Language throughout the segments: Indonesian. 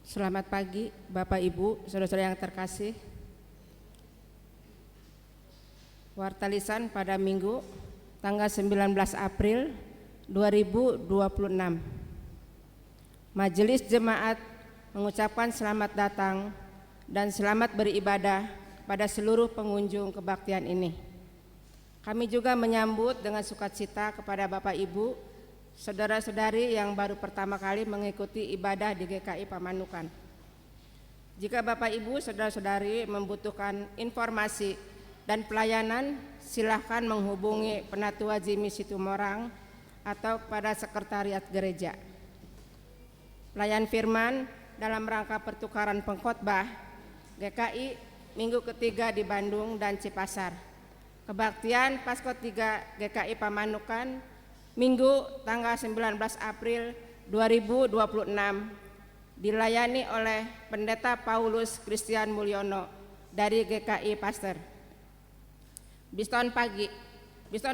Selamat pagi Bapak Ibu, saudara-saudara yang terkasih. Warta lisan pada Minggu tanggal 19 April 2026. Majelis Jemaat mengucapkan selamat datang dan selamat beribadah pada seluruh pengunjung kebaktian ini. Kami juga menyambut dengan sukacita kepada Bapak Ibu, saudara-saudari yang baru pertama kali mengikuti ibadah di GKI Pamanukan. Jika Bapak Ibu, saudara-saudari membutuhkan informasi dan pelayanan, silahkan menghubungi Penatua Jimmy Situmorang atau pada sekretariat gereja. Pelayan firman dalam rangka pertukaran pengkhotbah GKI minggu ketiga di Bandung dan Cipasar. Kebaktian Paskot 3 GKI Pamanukan Minggu tanggal 19 April 2026 dilayani oleh Pendeta Paulus Christian Mulyono dari GKI Pasteur. Biston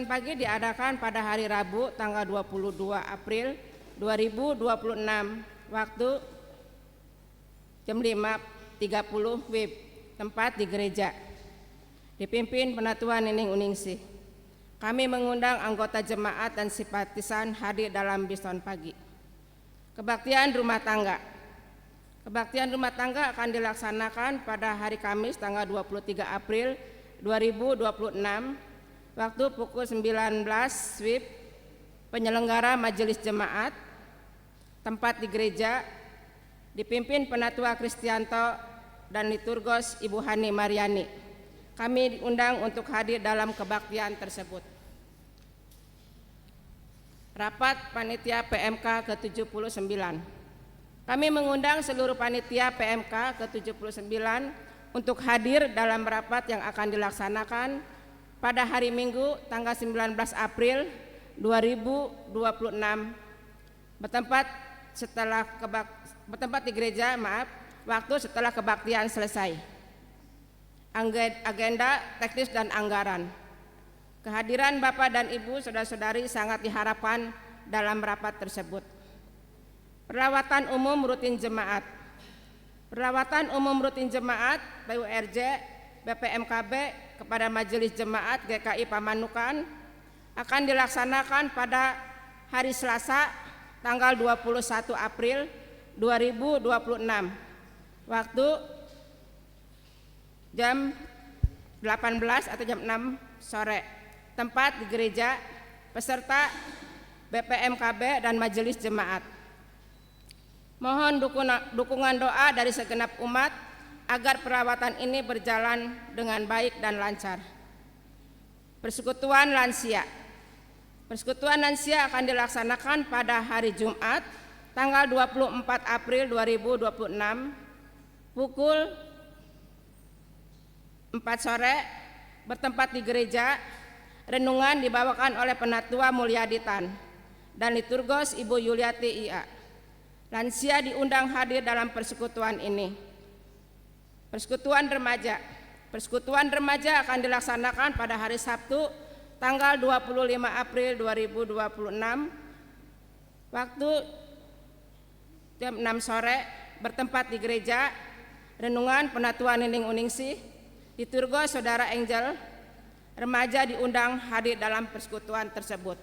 pagi diadakan pada hari Rabu tanggal 22 April 2026 waktu jam 5.30 WIB, tempat di gereja. Dipimpin Penatua Nining Uningsih. Kami mengundang anggota jemaat dan simpatisan hadir dalam Biston pagi. Kebaktian rumah tangga. Kebaktian rumah tangga akan dilaksanakan pada hari Kamis tanggal 23 April 2026 waktu pukul 19 WIB. Penyelenggara majelis jemaat, tempat di gereja, dipimpin Penatua Kristianto dan liturgos Ibu Hani Mariani. Kami diundang untuk hadir dalam kebaktian tersebut. Rapat Panitia PMK ke-79. Kami mengundang seluruh panitia PMK ke-79 untuk hadir dalam rapat yang akan dilaksanakan pada hari Minggu tanggal 19 April 2026 bertempat di gereja, waktu setelah kebaktian selesai. Agenda teknis dan anggaran. Kehadiran Bapak dan Ibu, saudara-saudari sangat diharapkan dalam rapat tersebut. Perawatan umum rutin jemaat. Perawatan umum rutin jemaat PURJ BPMKB kepada Majelis Jemaat GKI Pamanukan akan dilaksanakan pada hari Selasa tanggal 21 April 2026 waktu jam 18 atau jam 6 sore, tempat di gereja, peserta BPMKB dan majelis jemaat. Mohon dukungan doa dari segenap umat agar perawatan ini berjalan dengan baik dan lancar. Persekutuan lansia. Persekutuan lansia akan dilaksanakan pada hari Jumat tanggal 24 April 2026 pukul 4 sore bertempat di gereja. Renungan dibawakan oleh Penatua Mulyaditan dan liturgos Ibu Yuliati IA. Lansia diundang hadir dalam persekutuan ini. Persekutuan remaja. Persekutuan remaja akan dilaksanakan pada hari Sabtu tanggal 25 April 2026 waktu jam 6 sore bertempat di gereja. Renungan Penatua Nining Uningsih, liturgos Saudara Angel. Remaja diundang hadir dalam persekutuan tersebut.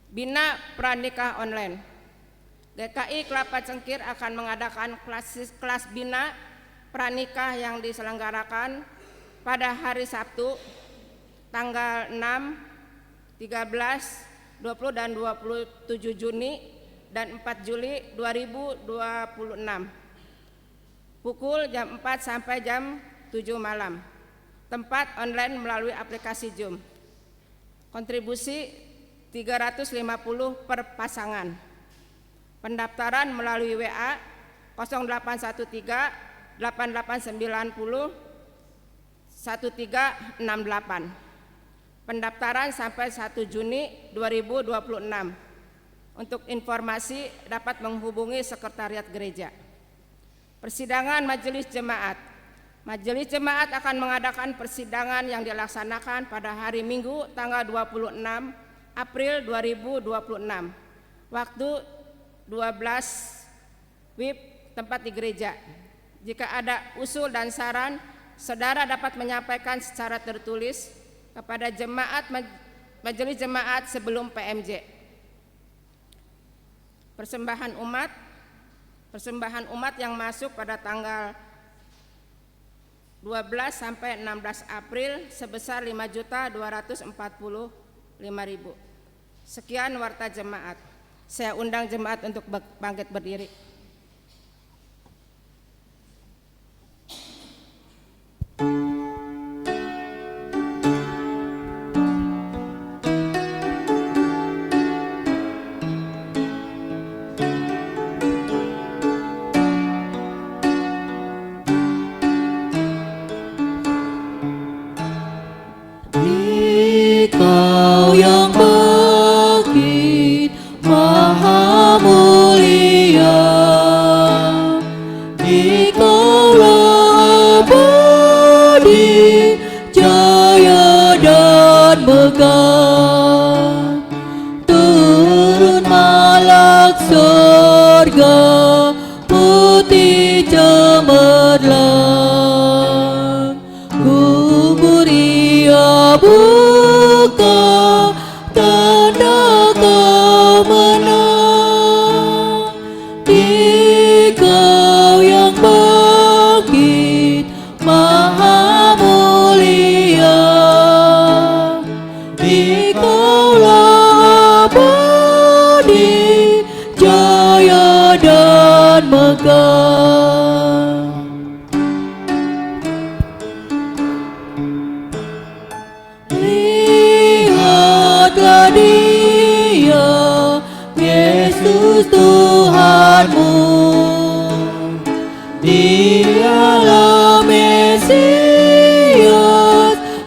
Bina pranikah online. GKI Kelapa Cengkir akan mengadakan kelas bina pranikah yang diselenggarakan pada hari Sabtu tanggal 6, 13, 20 dan 27 Juni dan 4 Juli 2026 pukul jam 4 sampai jam 7 malam. Tempat online melalui aplikasi Zoom. Kontribusi 350 per pasangan. Pendaftaran melalui WA 0813 8890 1368. Pendaftaran sampai 1 Juni 2026. Untuk informasi dapat menghubungi sekretariat gereja. Persidangan majelis jemaat. Majelis Jemaat akan mengadakan persidangan yang dilaksanakan pada hari Minggu tanggal 26 April 2026 waktu 12 WIB tempat di gereja. Jika ada usul dan saran, saudara dapat menyampaikan secara tertulis kepada majelis jemaat sebelum PMJ. Persembahan umat yang masuk pada tanggal 12 sampai 16 April sebesar 5.245.000. Sekian warta jemaat. Saya undang jemaat untuk bangkit berdiri. Engkau yang bangkit maha mulia, Engkaulah abadi, jaya dan megah. Turun malak surga, putih cemerlang, kubur ia buka, tanda kau menang. Engkau yang bangkit maha mulia, Engkaulah abadi, jaya dan megah. Lihatlah Dia, Yesus Tuhanmu, Dialah Mesias,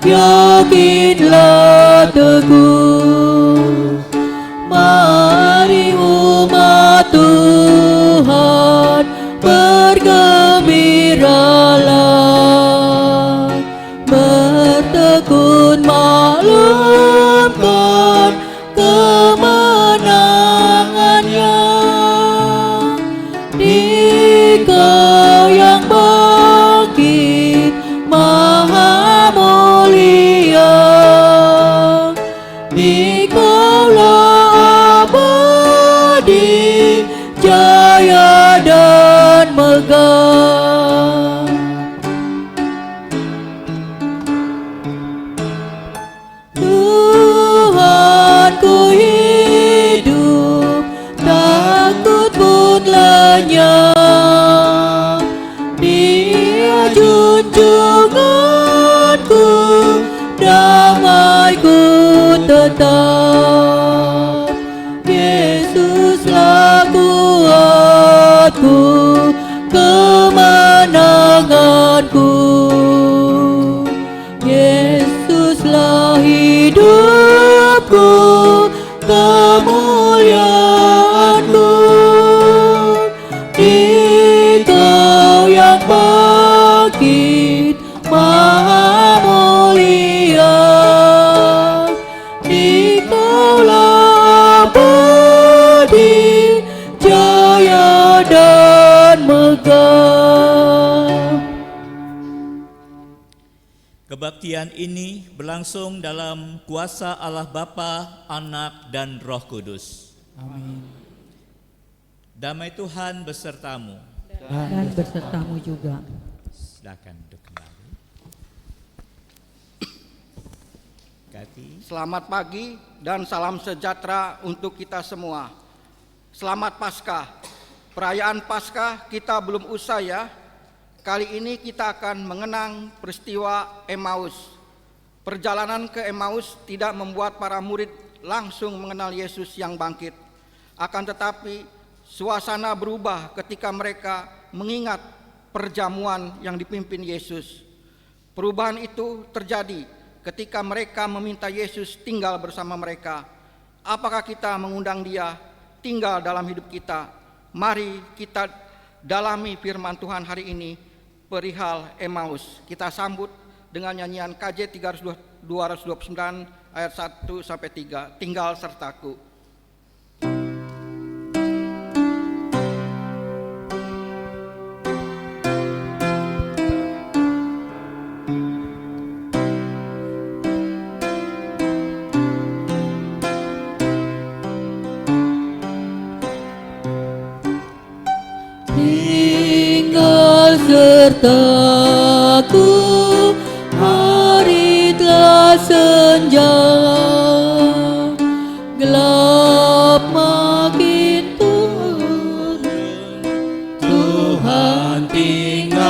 yakinlah teguh. Mari umat Tuhan bergembiralah, bertekun maklumkan kemenangannya. Engkau yang bangkit maha mulia, Engkaulah abadi, jaya dan megah. Tuhanku hidup, takut pun lenyap. Dia junjunganku, damaiku tetap. Yesuslah kuatku, kemenanganku. Yesuslah hidupku, kemuliaanku. Engkau yang bangkit maha mulia, Engkaulah abadi, jaya dan megah. Kebaktian ini berlangsung dalam kuasa Allah Bapa, Anak, dan Roh Kudus. Amin. Damai Tuhan besertamu. Dan besertamu juga. Silakan duduk kembali. Kati. Selamat pagi dan salam sejahtera untuk kita semua. Selamat Paskah. Perayaan Paskah kita belum usai ya. Kali ini kita akan mengenang peristiwa Emmaus. Perjalanan ke Emmaus tidak membuat para murid langsung mengenal Yesus yang bangkit. Akan tetapi suasana berubah ketika mereka mengingat perjamuan yang dipimpin Yesus. Perubahan itu terjadi ketika mereka meminta Yesus tinggal bersama mereka. Apakah kita mengundang Dia tinggal dalam hidup kita? Mari kita dalami firman Tuhan hari ini perihal Emmaus. Kita sambut dengan nyanyian KJ 229 ayat 1 sampai 3. Tinggal sertaku. sertaku, hari telah senja, gelap makin turun, Tuhan tinggallah,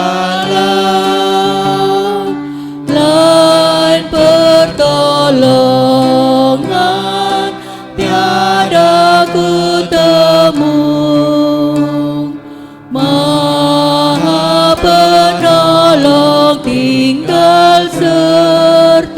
lain pertolongan tiada kutemui. Maha penolong tinggal sertaku.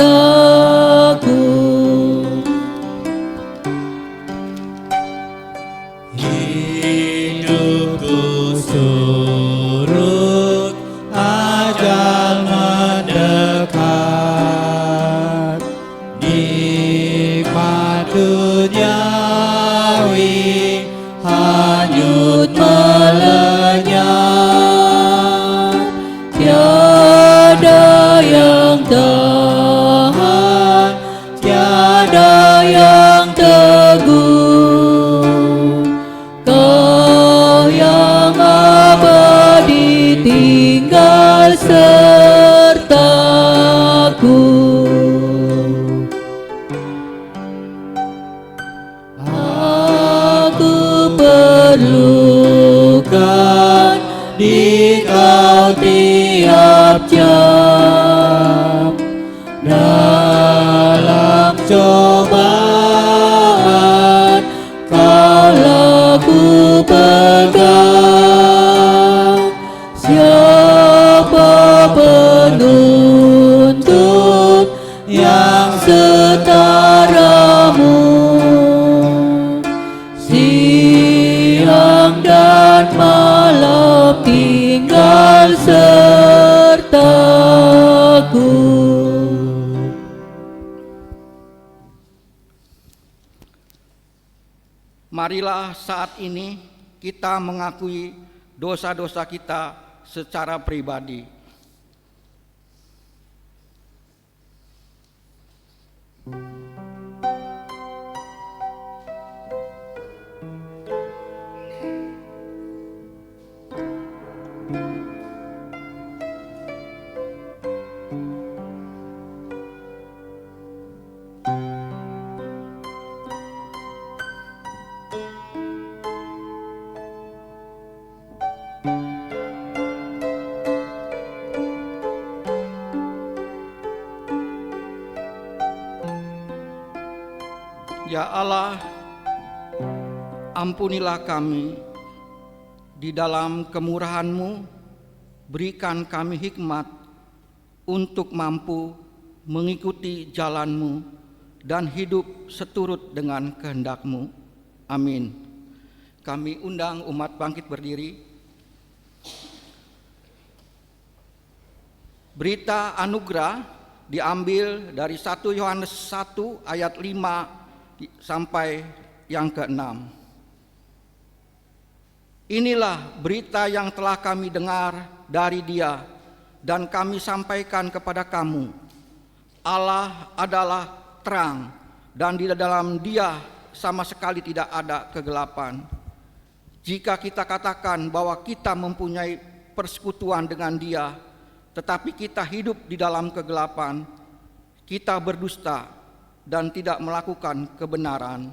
Hidupku surut, ajal mendekat, nikmat duniawi hanyut melenyap, tiada yang tahan, tiada yang teguh. Kau yang abadi tinggal sertaku. Aku perlukan di Kau tiap jam, dalam cobaan Kaulah ku pegang. Siapa penuntut yang setaramu, siang dan malam tinggal sertaku. Marilah saat ini kita mengakui dosa-dosa kita secara pribadi. Ya Allah, ampunilah kami, di dalam kemurahan-Mu berikan kami hikmat untuk mampu mengikuti jalan-Mu dan hidup seturut dengan kehendak-Mu. Amin. Kami undang umat bangkit berdiri. Berita anugerah diambil dari 1 Yohanes 1 ayat 5 sampai yang ke-6. Inilah berita yang telah kami dengar dari Dia dan kami sampaikan kepada kamu. Allah adalah terang dan di dalam Dia sama sekali tidak ada kegelapan. Jika kita katakan bahwa kita mempunyai persekutuan dengan Dia, tetapi kita hidup di dalam kegelapan, kita berdusta dan tidak melakukan kebenaran.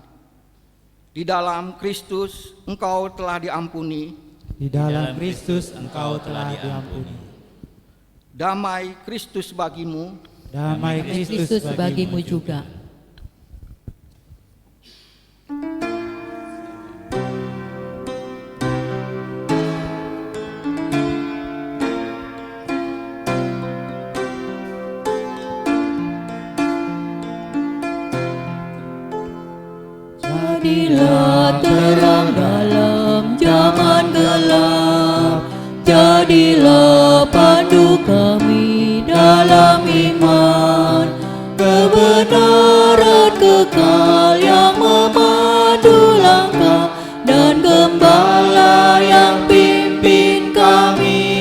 Di dalam Kristus engkau telah diampuni. Di dalam Kristus engkau telah diampuni. Damai Kristus bagimu. Damai Kristus bagimu juga. Jadilah terang dalam zaman gelap, jadilah pandu kami dalam iman, kebenaran kekal yang memandu langkah dan gembala yang pimpin kami.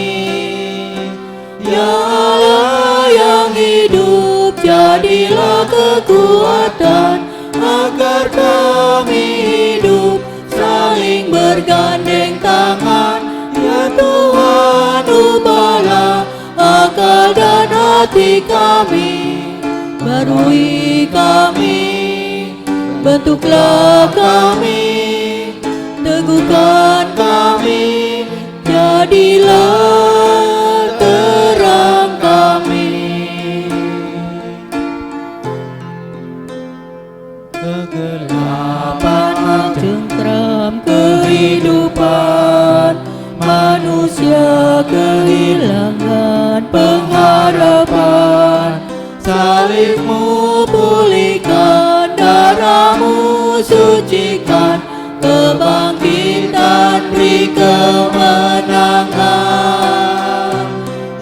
Ya Allah yang hidup, jadilah kekuatan agar kami hidup saling bergandeng tangan. Ya Tuhan, ubahlah hati kami, barui kami, bentuklah kami, teguhkan kami, jadilah terang kami. Kegelapan mencengkram kehidupan, manusia kehilangan pengharapan. Salibmu pulihkan, darahmu sucikan, kebangkitan beri kemenangan.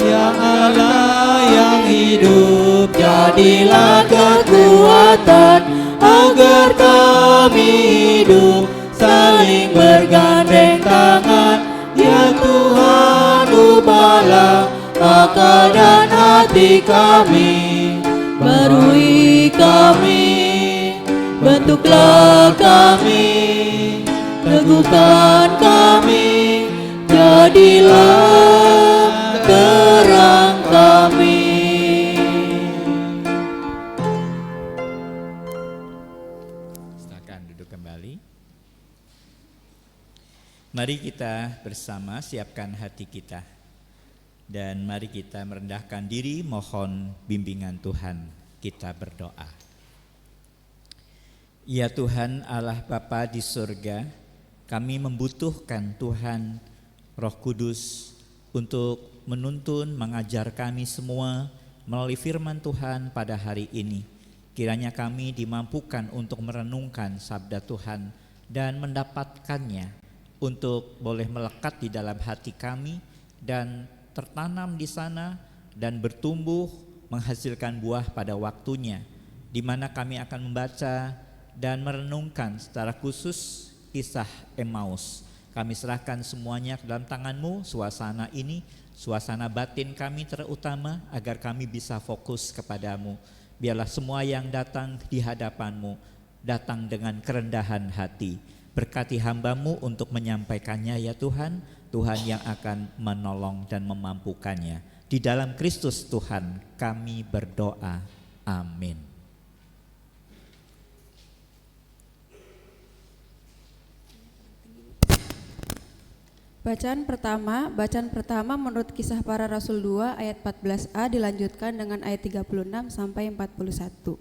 Ya Allah yang hidup, Jadilah kekuatan agar kami hidup saling bergandeng tangan. Ya Tuhan, ubahlah akal dan hati kami, barui kami, bentuklah kami, teguhkan kami, jadilah terang kami. Silakan duduk kembali. Mari kita bersama siapkan hati kita. Dan mari kita merendahkan diri, mohon bimbingan Tuhan. Kita berdoa. Ya Tuhan Allah Bapa di surga, kami membutuhkan Tuhan Roh Kudus untuk menuntun, mengajar kami semua melalui firman Tuhan pada hari ini. Kiranya kami dimampukan untuk merenungkan sabda Tuhan dan mendapatkannya untuk boleh melekat di dalam hati kami dan tertanam di sana dan bertumbuh menghasilkan buah pada waktunya, di mana kami akan membaca dan merenungkan secara khusus kisah Emmaus. Kami serahkan semuanya ke dalam tangan-Mu, suasana ini, suasana batin kami terutama, agar kami bisa fokus kepadamu. Biarlah semua yang datang di hadapan-Mu datang dengan kerendahan hati. Berkati hamba-Mu untuk menyampaikannya ya Tuhan, Tuhan yang akan menolong dan memampukannya. Di dalam Kristus Tuhan kami berdoa, amin. Bacaan pertama menurut Kisah Para Rasul 2 ayat 14a dilanjutkan dengan ayat 36 sampai 41.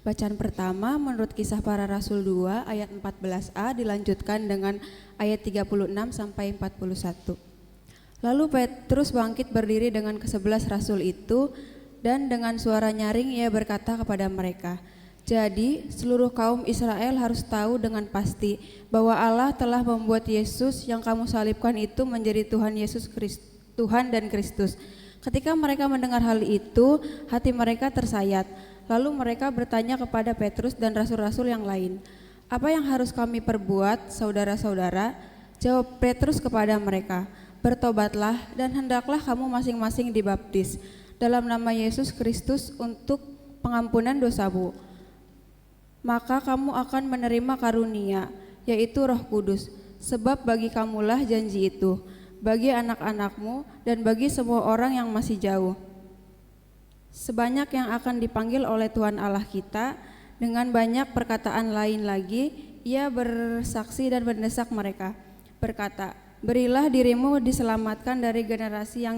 Bacaan pertama menurut Kisah Para Rasul 2 ayat 14a dilanjutkan dengan ayat 36 sampai 41. Lalu Petrus bangkit berdiri dengan ke-11 rasul itu, dan dengan suara nyaring ia berkata kepada mereka, "Jadi seluruh kaum Israel harus tahu dengan pasti bahwa Allah telah membuat Yesus yang kamu salibkan itu menjadi Tuhan dan Kristus." Ketika mereka mendengar hal itu, hati mereka tersayat. Lalu mereka bertanya kepada Petrus dan rasul-rasul yang lain, "Apa yang harus kami perbuat, saudara-saudara?" Jawab Petrus kepada mereka, "Bertobatlah dan hendaklah kamu masing-masing dibaptis dalam nama Yesus Kristus untuk pengampunan dosamu. Maka kamu akan menerima karunia, yaitu Roh Kudus, sebab bagi kamulah janji itu, bagi anak-anakmu dan bagi semua orang yang masih jauh. Sebanyak yang akan dipanggil oleh Tuhan Allah kita." Dengan banyak perkataan lain lagi, ia bersaksi dan mendesak mereka, berkata, "Berilah dirimu diselamatkan dari generasi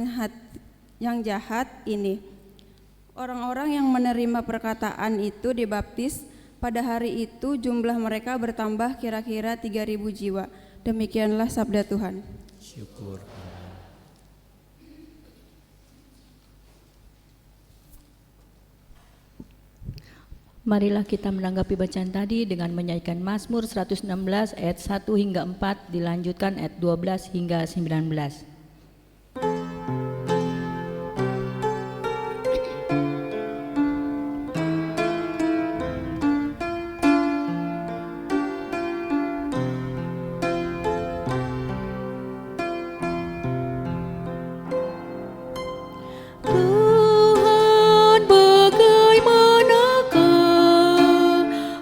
yang jahat ini." Orang-orang yang menerima perkataan itu dibaptis. Pada hari itu jumlah mereka bertambah kira-kira 3.000 jiwa. Demikianlah sabda Tuhan. Syukur. Marilah kita menanggapi bacaan tadi dengan menyanyikan Mazmur 116 ayat 1 hingga 4, dilanjutkan ayat 12 hingga 19. Tuhan, bagaimanakah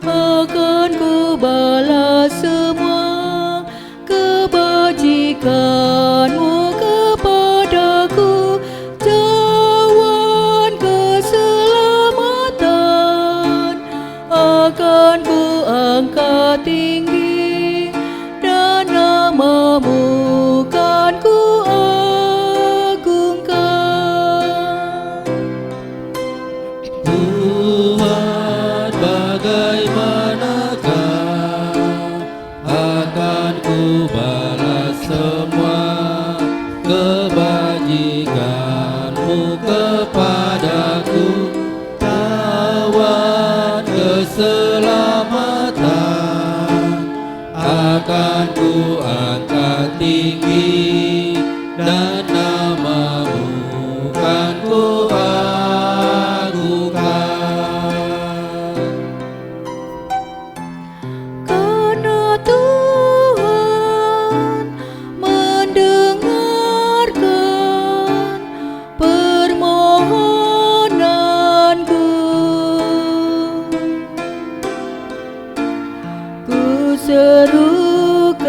akan ku balas semua kebajikan-Mu serukan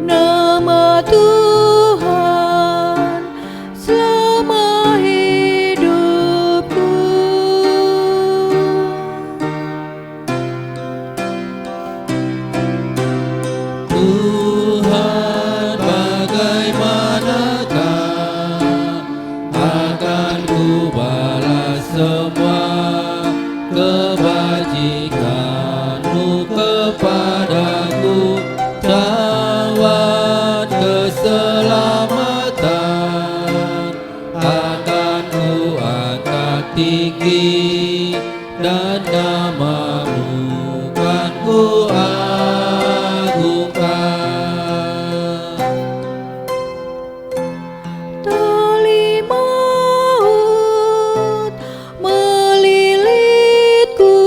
nama Tuhan selama hidupku. Tuhan, bagaimanakah akan ku balas semua kebajikan-Mu kepadaku, cawan keselamatan akan ku angkat tinggi, dan nama-Mu kan ku agungkan. Tali maut melilitku,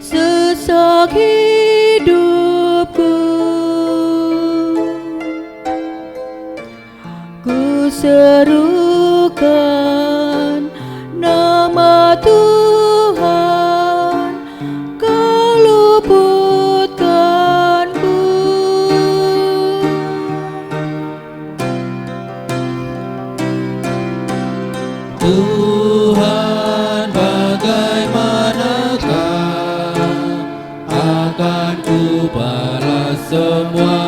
sesak hidupku. Ku serukan nama Tuhan, Kau luputkanku. Tuhan, bagaimanakah akan ku balas semua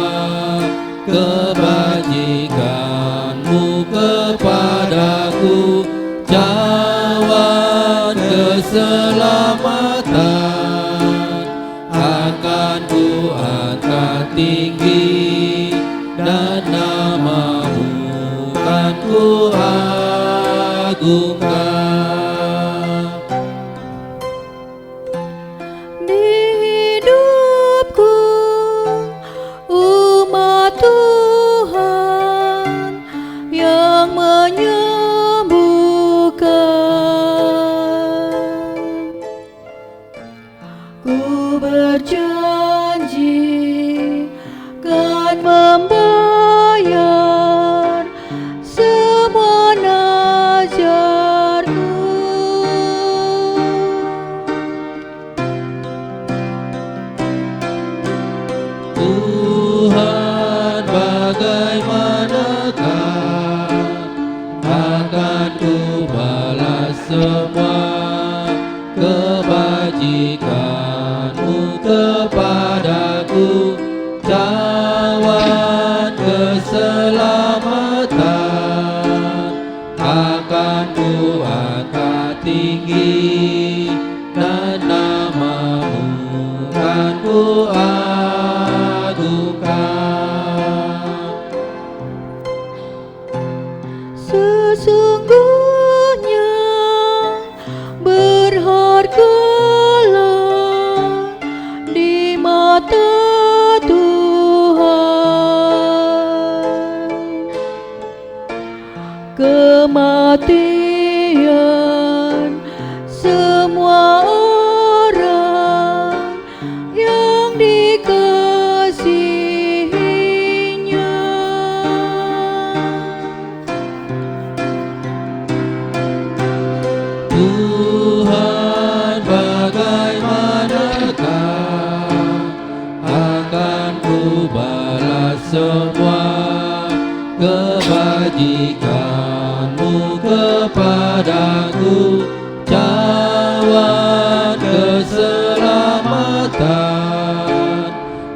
kebajikan-Mu kepadaku, cawan keselamatan akan ku angkat tinggi, dan nama-Mu kan ku agungkan. Di hidupku umat Tuhan yang menyembuhkan, ku berjanji kan membayar semua najarku. Tuhan, bagaimanakah akan ku balas semua kebajikan-Mu kepadaku, cawan keselamatan akan ku angkat tinggi, dan nama-Mu kan ku agungkan. Sesungguhnya berhargalah di mata Tuhan kematian semua orang yang dikasihinya. Tuhan, bagaimanakah akan ku balas semua kebajikan-Mu kepadaku, cawan keselamatan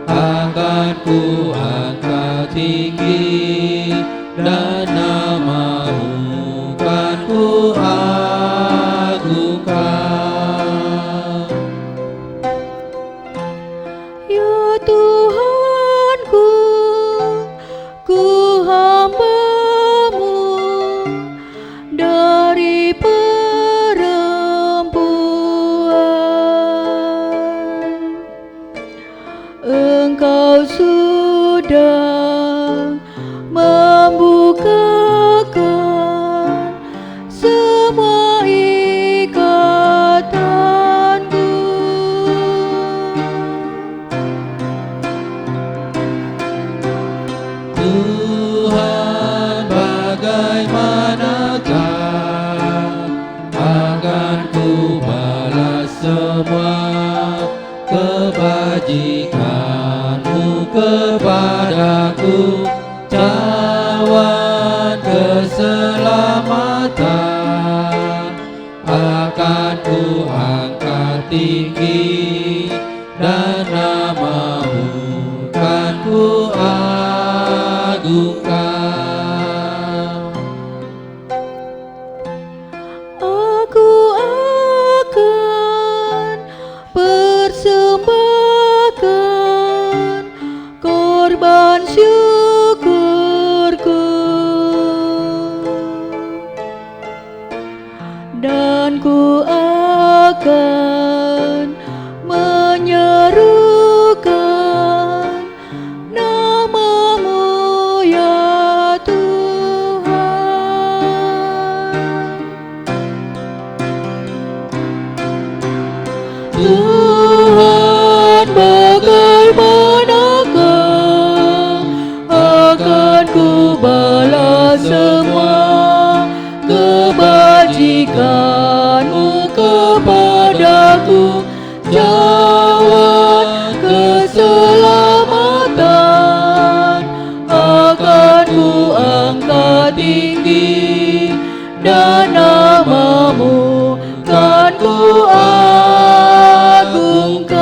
akan ku angkat tinggi, dan nama-Mu kan ku agungkan. Ya Tuhanku, ku hamba-Mu dari perempuan. Engkau sudah membukakan semua ikatanku. Tuhan, bagaimanakah akan ku balas semua kebajikan kebajikanmu kepadaku, cawan keselamatan akan ku angkat tinggi, dan namamu kan ku agungkan. Aku akan persembahkan korban syukurku, dan ku akan menyerukan namamu ya Tuhan. Tuhan, bagaimanakah akan ku balas semua kebajikanmu kepadaku, cawan keselamatan akan ku angkat tinggi, dan namamu kan ku agungkan.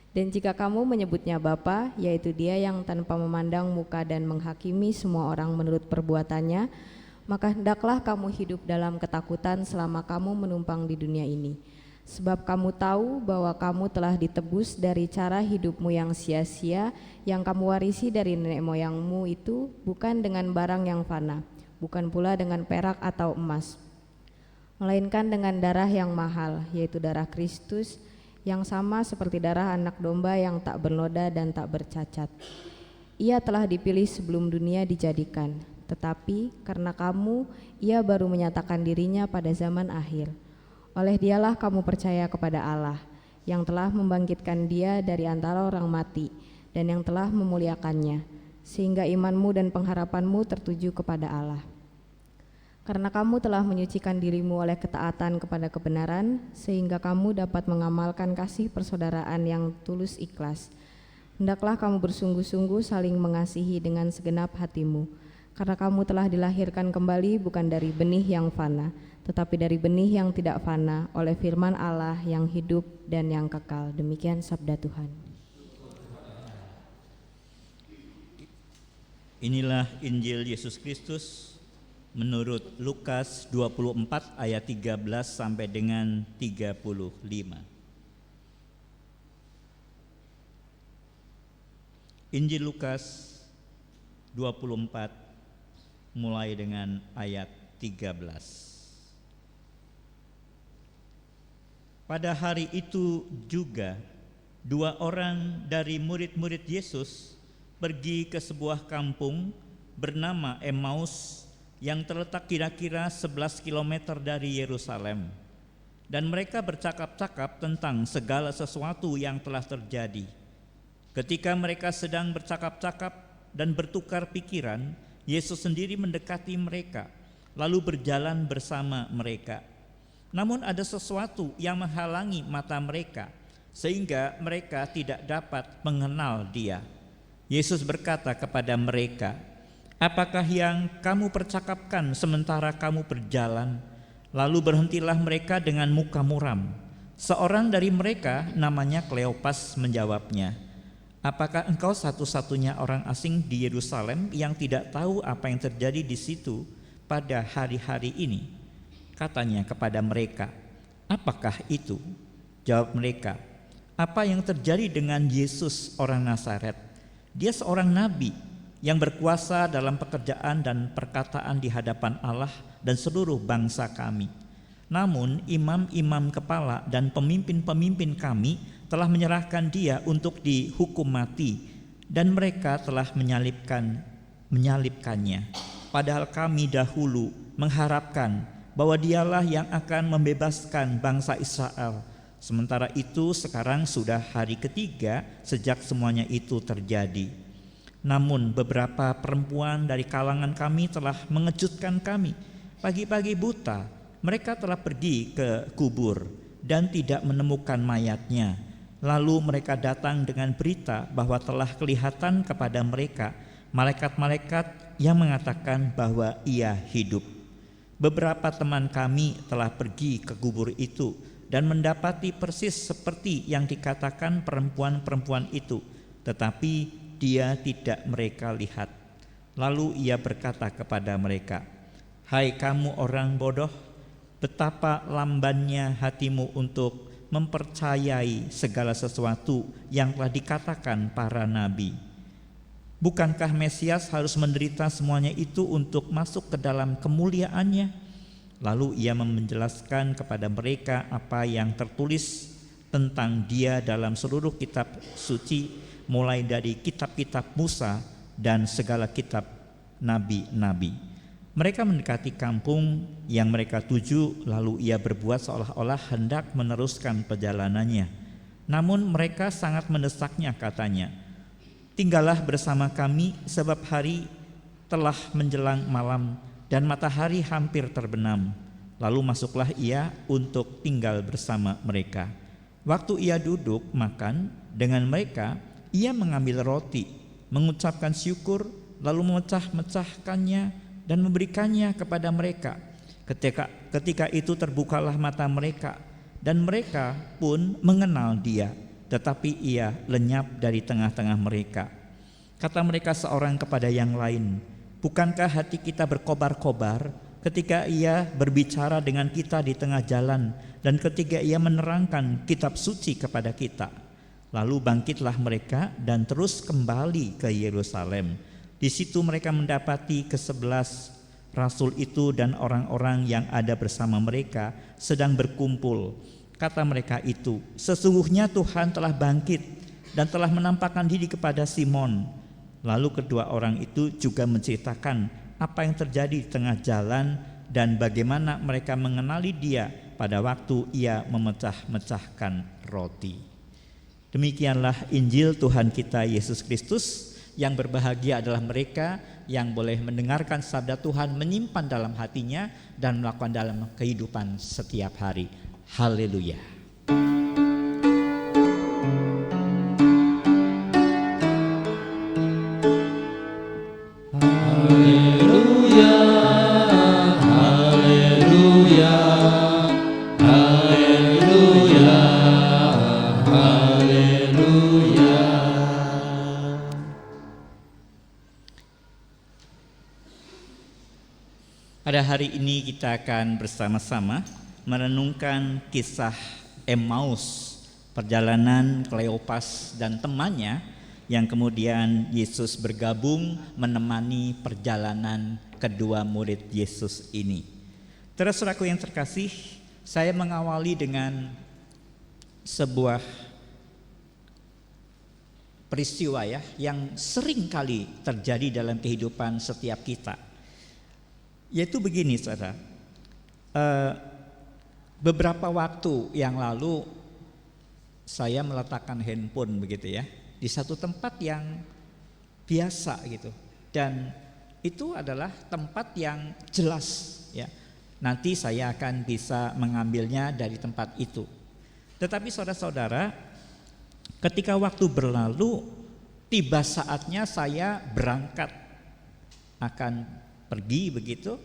Dan jika kamu menyebutnya Bapa, yaitu Dia yang tanpa memandang muka dan menghakimi semua orang menurut perbuatannya, maka hendaklah kamu hidup dalam ketakutan selama kamu menumpang di dunia ini. Sebab kamu tahu bahwa kamu telah ditebus dari cara hidupmu yang sia-sia, yang kamu warisi dari nenek moyangmu itu, bukan dengan barang yang fana, bukan pula dengan perak atau emas, melainkan dengan darah yang mahal, yaitu darah Kristus, yang sama seperti darah anak domba yang tak bernoda dan tak bercacat. Ia telah dipilih sebelum dunia dijadikan, tetapi karena kamu, Ia baru menyatakan dirinya pada zaman akhir. Oleh Dialah kamu percaya kepada Allah, yang telah membangkitkan Dia dari antara orang mati, dan yang telah memuliakannya, sehingga imanmu dan pengharapanmu tertuju kepada Allah. Karena kamu telah menyucikan dirimu oleh ketaatan kepada kebenaran, sehingga kamu dapat mengamalkan kasih persaudaraan yang tulus ikhlas. Hendaklah kamu bersungguh-sungguh saling mengasihi dengan segenap hatimu, karena kamu telah dilahirkan kembali bukan dari benih yang fana, tetapi dari benih yang tidak fana oleh firman Allah yang hidup dan yang kekal. Demikian sabda Tuhan. Inilah Injil Yesus Kristus menurut Lukas 24 ayat 13 sampai dengan 35. Injil Lukas 24 mulai dengan ayat 13. Pada hari itu juga 2 orang dari murid-murid Yesus pergi ke sebuah kampung bernama Emmaus yang terletak kira-kira 11 km dari Yerusalem, dan mereka bercakap-cakap tentang segala sesuatu yang telah terjadi. Ketika mereka sedang bercakap-cakap dan bertukar pikiran, Yesus sendiri mendekati mereka, lalu berjalan bersama mereka. Namun ada sesuatu yang menghalangi mata mereka, sehingga mereka tidak dapat mengenal Dia. Yesus berkata kepada mereka, "Apakah yang kamu percakapkan sementara kamu berjalan?" Lalu berhentilah mereka dengan muka muram. Seorang dari mereka namanya Kleopas menjawabnya, "Apakah engkau satu-satunya orang asing di Yerusalem yang tidak tahu apa yang terjadi di situ pada hari-hari ini?" Katanya kepada mereka, "Apakah itu?" Jawab mereka, "Apa yang terjadi dengan Yesus orang Nazaret? Dia seorang nabi yang berkuasa dalam pekerjaan dan perkataan di hadapan Allah dan seluruh bangsa kami. Namun imam-imam kepala dan pemimpin-pemimpin kami telah menyerahkan dia untuk dihukum mati, dan mereka telah menyalibkannya. Padahal kami dahulu mengharapkan bahwa dialah yang akan membebaskan bangsa Israel. Sementara itu sekarang sudah hari ketiga sejak semuanya itu terjadi. Namun beberapa perempuan dari kalangan kami telah mengejutkan kami. Pagi-pagi buta mereka telah pergi ke kubur dan tidak menemukan mayatnya. Lalu mereka datang dengan berita bahwa telah kelihatan kepada mereka malaikat-malaikat yang mengatakan bahwa ia hidup. Beberapa teman kami telah pergi ke kubur itu dan mendapati persis seperti yang dikatakan perempuan-perempuan itu, tetapi dia tidak mereka lihat. Lalu ia berkata kepada mereka, "Hai kamu orang bodoh, betapa lambannya hatimu untuk mempercayai segala sesuatu yang telah dikatakan para nabi. Bukankah Mesias harus menderita semuanya itu untuk masuk ke dalam kemuliaannya?" Lalu ia menjelaskan kepada mereka apa yang tertulis tentang dia dalam seluruh kitab suci, mulai dari kitab-kitab Musa dan segala kitab nabi-nabi. Mereka mendekati kampung yang mereka tuju, lalu ia berbuat seolah-olah hendak meneruskan perjalanannya. Namun mereka sangat mendesaknya, katanya, "Tinggallah bersama kami sebab hari telah menjelang malam dan matahari hampir terbenam." Lalu masuklah ia untuk tinggal bersama mereka. Waktu ia duduk makan dengan mereka, ia mengambil roti, mengucapkan syukur, lalu memecah-mecahkannya dan memberikannya kepada mereka. Ketika itu terbukalah mata mereka, dan mereka pun mengenal dia, tetapi ia lenyap dari tengah-tengah mereka. Kata mereka seorang kepada yang lain, "Bukankah hati kita berkobar-kobar ketika ia berbicara dengan kita di tengah jalan dan ketika ia menerangkan kitab suci kepada kita?" Lalu bangkitlah mereka dan terus kembali ke Yerusalem. Di situ mereka mendapati ke-11 rasul itu dan orang-orang yang ada bersama mereka sedang berkumpul. Kata mereka itu, "Sesungguhnya Tuhan telah bangkit dan telah menampakkan diri kepada Simon." Lalu kedua orang itu juga menceritakan apa yang terjadi di tengah jalan dan bagaimana mereka mengenali dia pada waktu ia memecah-mecahkan roti. Demikianlah Injil Tuhan kita Yesus Kristus. Yang berbahagia adalah mereka yang boleh mendengarkan sabda Tuhan, menyimpan dalam hatinya dan melakukan dalam kehidupan setiap hari. Haleluya. Haleluya, haleluya, haleluya, haleluya. Pada hari ini kita akan bersama-sama merenungkan kisah Emmaus, perjalanan Kleopas dan temannya yang kemudian Yesus bergabung menemani perjalanan kedua murid Yesus ini. Saudaraku yang terkasih, saya mengawali dengan sebuah peristiwa yang sering kali terjadi dalam kehidupan setiap kita. Yaitu begini, saudara, beberapa waktu yang lalu saya meletakkan handphone begitu ya di satu tempat yang biasa gitu, dan itu adalah tempat yang jelas ya. Nanti saya akan bisa mengambilnya dari tempat itu. Tetapi saudara-saudara, ketika waktu berlalu, tiba saatnya saya berangkat akan pergi begitu.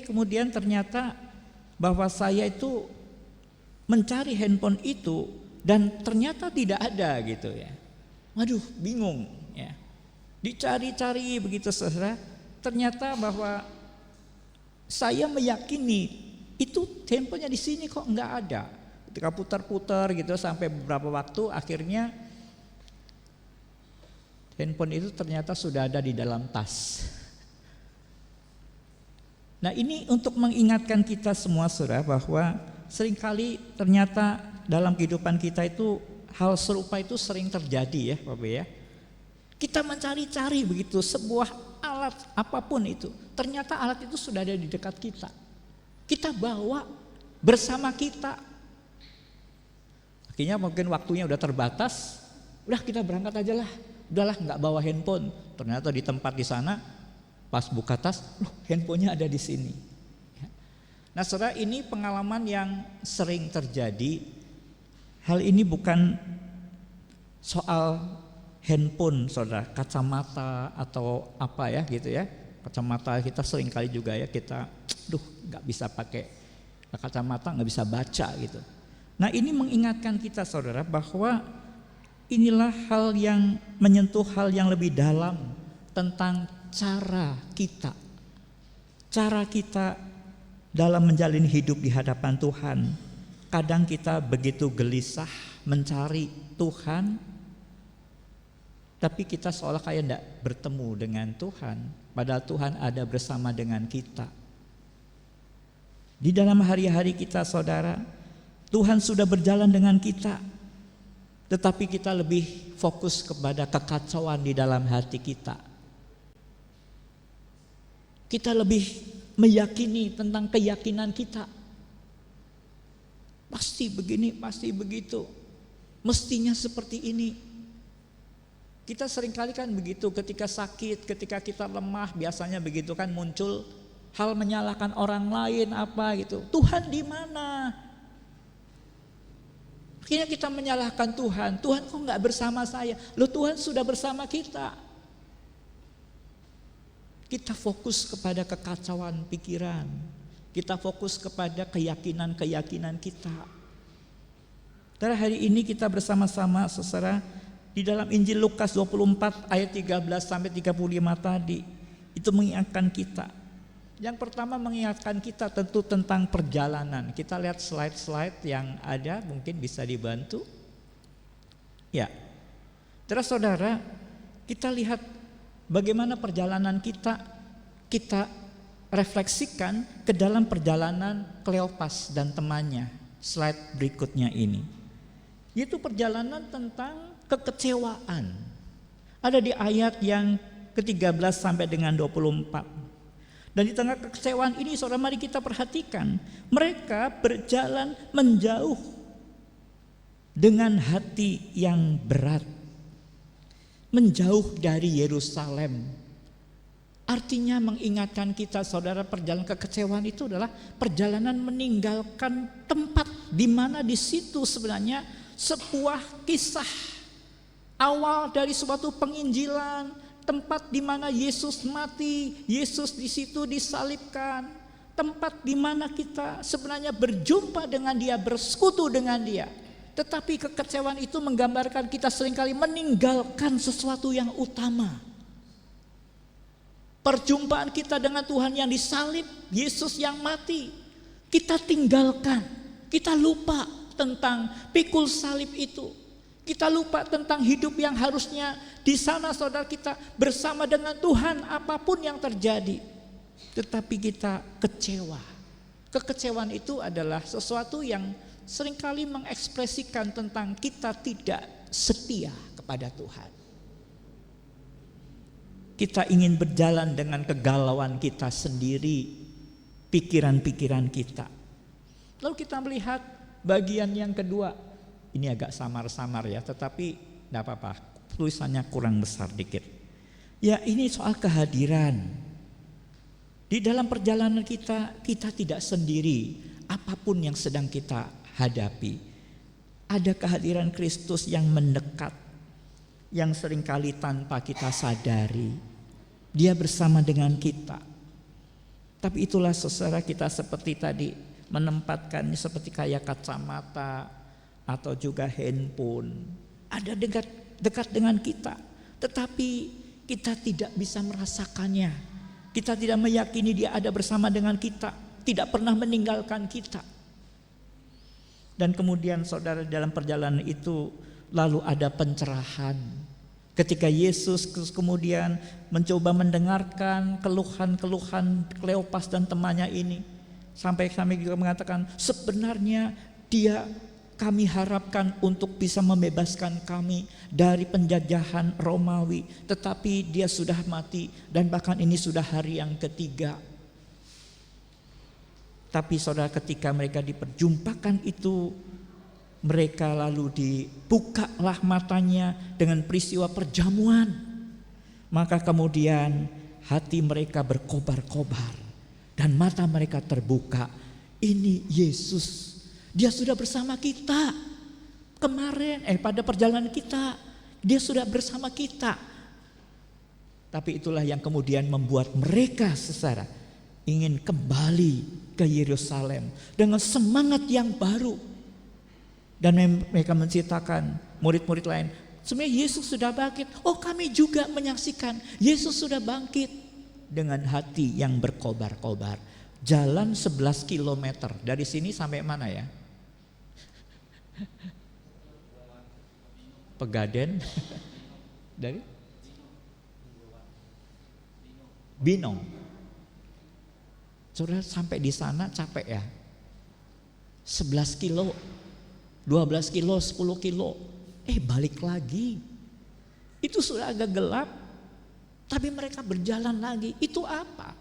Kemudian ternyata bahwa saya itu mencari handphone itu dan ternyata tidak ada gitu ya. Waduh, bingung ya. Dicari-cari begitu saudara, ternyata bahwa saya meyakini itu handphonenya di sini kok enggak ada. Ketika putar-putar gitu sampai beberapa waktu, akhirnya Handphone itu ternyata sudah ada di dalam tas. Nah, ini untuk mengingatkan kita semua saudara bahwa seringkali ternyata dalam kehidupan kita itu hal serupa itu sering terjadi ya Bapak ya. Kita mencari-cari begitu sebuah alat apapun itu. Ternyata alat itu sudah ada di dekat kita. Kita bawa bersama kita. Akhirnya mungkin waktunya udah terbatas, udah kita berangkat aja lah. Udahlah nggak bawa handphone. Ternyata di tempat di sana pas buka tas, loh handphonenya ada di sini. Nah saudara, ini pengalaman yang sering terjadi. Hal ini bukan soal handphone saudara, kacamata atau apa ya gitu ya. Kacamata kita sering kali juga ya kita, nggak bisa pakai kacamata, nggak bisa baca gitu. Nah ini mengingatkan kita saudara bahwa inilah hal yang menyentuh hal yang lebih dalam tentang cara kita dalam menjalani hidup di hadapan Tuhan. Kadang kita begitu gelisah mencari Tuhan, tapi kita seolah kayak tidak bertemu dengan Tuhan, padahal Tuhan ada bersama dengan kita. Di dalam hari-hari kita saudara, Tuhan sudah berjalan dengan kita, tetapi kita lebih fokus kepada kekacauan di dalam hati kita. Kita lebih meyakini tentang keyakinan kita. Pasti begini, pasti begitu. Mestinya seperti ini. Kita seringkali kan begitu ketika sakit, ketika kita lemah, biasanya begitu kan muncul hal menyalahkan orang lain apa gitu. Tuhan di mana? Akhirnya kita menyalahkan Tuhan. Tuhan kok nggak bersama saya? Loh Tuhan sudah bersama kita. Kita fokus kepada kekacauan pikiran. Kita fokus kepada keyakinan-keyakinan kita. Karena hari ini kita bersama-sama saudara di dalam Injil Lukas 24 ayat 13 sampai 35 tadi itu mengingatkan kita. Yang pertama mengingatkan kita tentu tentang perjalanan. Kita lihat slide-slide yang ada, mungkin bisa dibantu. Ya. Terus saudara, kita lihat bagaimana perjalanan kita refleksikan ke dalam perjalanan Kleopas dan temannya. Slide berikutnya ini. Yaitu perjalanan tentang kekecewaan. Ada di ayat yang ke-13 sampai dengan 24. Dan di tengah kekecewaan ini saudara, mari kita perhatikan. Mereka berjalan menjauh dengan hati yang berat. Menjauh dari Yerusalem. Artinya mengingatkan kita saudara, perjalanan kekecewaan itu adalah perjalanan meninggalkan tempat di mana di situ sebenarnya sebuah kisah awal dari suatu penginjilan, tempat di mana Yesus mati, Yesus di situ disalibkan, tempat di mana kita sebenarnya berjumpa dengan Dia, bersekutu dengan Dia. Tetapi kekecewaan itu menggambarkan kita seringkali meninggalkan sesuatu yang utama. Perjumpaan kita dengan Tuhan yang disalib, Yesus yang mati, kita tinggalkan. Kita lupa tentang pikul salib itu. Kita lupa tentang hidup yang harusnya di sana saudara kita bersama dengan Tuhan apapun yang terjadi. Tetapi kita kecewa. Kekecewaan itu adalah sesuatu yang seringkali mengekspresikan tentang kita tidak setia kepada Tuhan. Kita ingin berjalan dengan kegalauan kita sendiri, pikiran-pikiran kita. Lalu kita melihat bagian yang kedua. Ini agak samar-samar ya, tetapi tidak apa-apa, tulisannya kurang besar dikit. Ya ini soal kehadiran. Di dalam perjalanan kita tidak sendiri apapun yang sedang kita hadapi. Ada kehadiran Kristus yang mendekat, yang seringkali tanpa kita sadari. Dia bersama dengan kita. Tapi itulah saudara, kita seperti tadi menempatkannya seperti kayak kacamata atau juga handphone. Ada dekat dengan kita, tetapi kita tidak bisa merasakannya. Kita tidak meyakini Dia ada bersama dengan kita, tidak pernah meninggalkan kita. Dan kemudian saudara, dalam perjalanan itu lalu ada pencerahan. Ketika Yesus kemudian mencoba mendengarkan keluhan-keluhan Kleopas dan temannya ini, sampai juga mengatakan, sebenarnya dia kami harapkan untuk bisa membebaskan kami dari penjajahan Romawi, tetapi dia sudah mati dan bahkan ini sudah hari yang ketiga. Tapi saudara, ketika mereka diperjumpakan itu, mereka lalu dibukalah matanya dengan peristiwa perjamuan. Maka kemudian hati mereka berkobar-kobar dan mata mereka terbuka. Ini Yesus, dia sudah bersama kita kemarin, pada perjalanan kita, dia sudah bersama kita. Tapi itulah yang kemudian membuat mereka saudara ingin kembali ke Yerusalem dengan semangat yang baru. Dan mereka menceritakan murid-murid lain, sebenarnya Yesus sudah bangkit. Oh, kami juga menyaksikan Yesus sudah bangkit. Dengan hati yang berkobar-kobar. Jalan 11 kilometer dari sini sampai mana ya? Pegaden. Dari Binong. Saudara, sampai di sana capek ya? 11 kilo. 12 kilo, 10 kilo, balik lagi. Itu sudah agak gelap, tapi mereka berjalan lagi. Itu apa?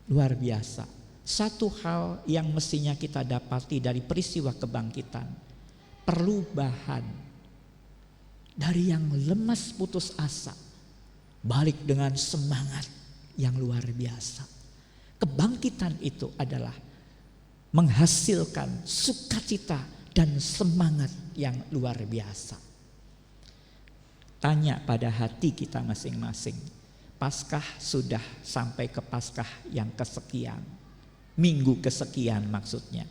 Luar biasa. Satu hal yang mestinya kita dapati dari peristiwa kebangkitan, perubahan dari yang lemas putus asa, balik dengan semangat yang luar biasa. Kebangkitan itu adalah menghasilkan sukacita dan semangat yang luar biasa. Tanya pada hati kita masing-masing. Paskah sudah sampai ke Paskah yang kesekian, minggu kesekian maksudnya.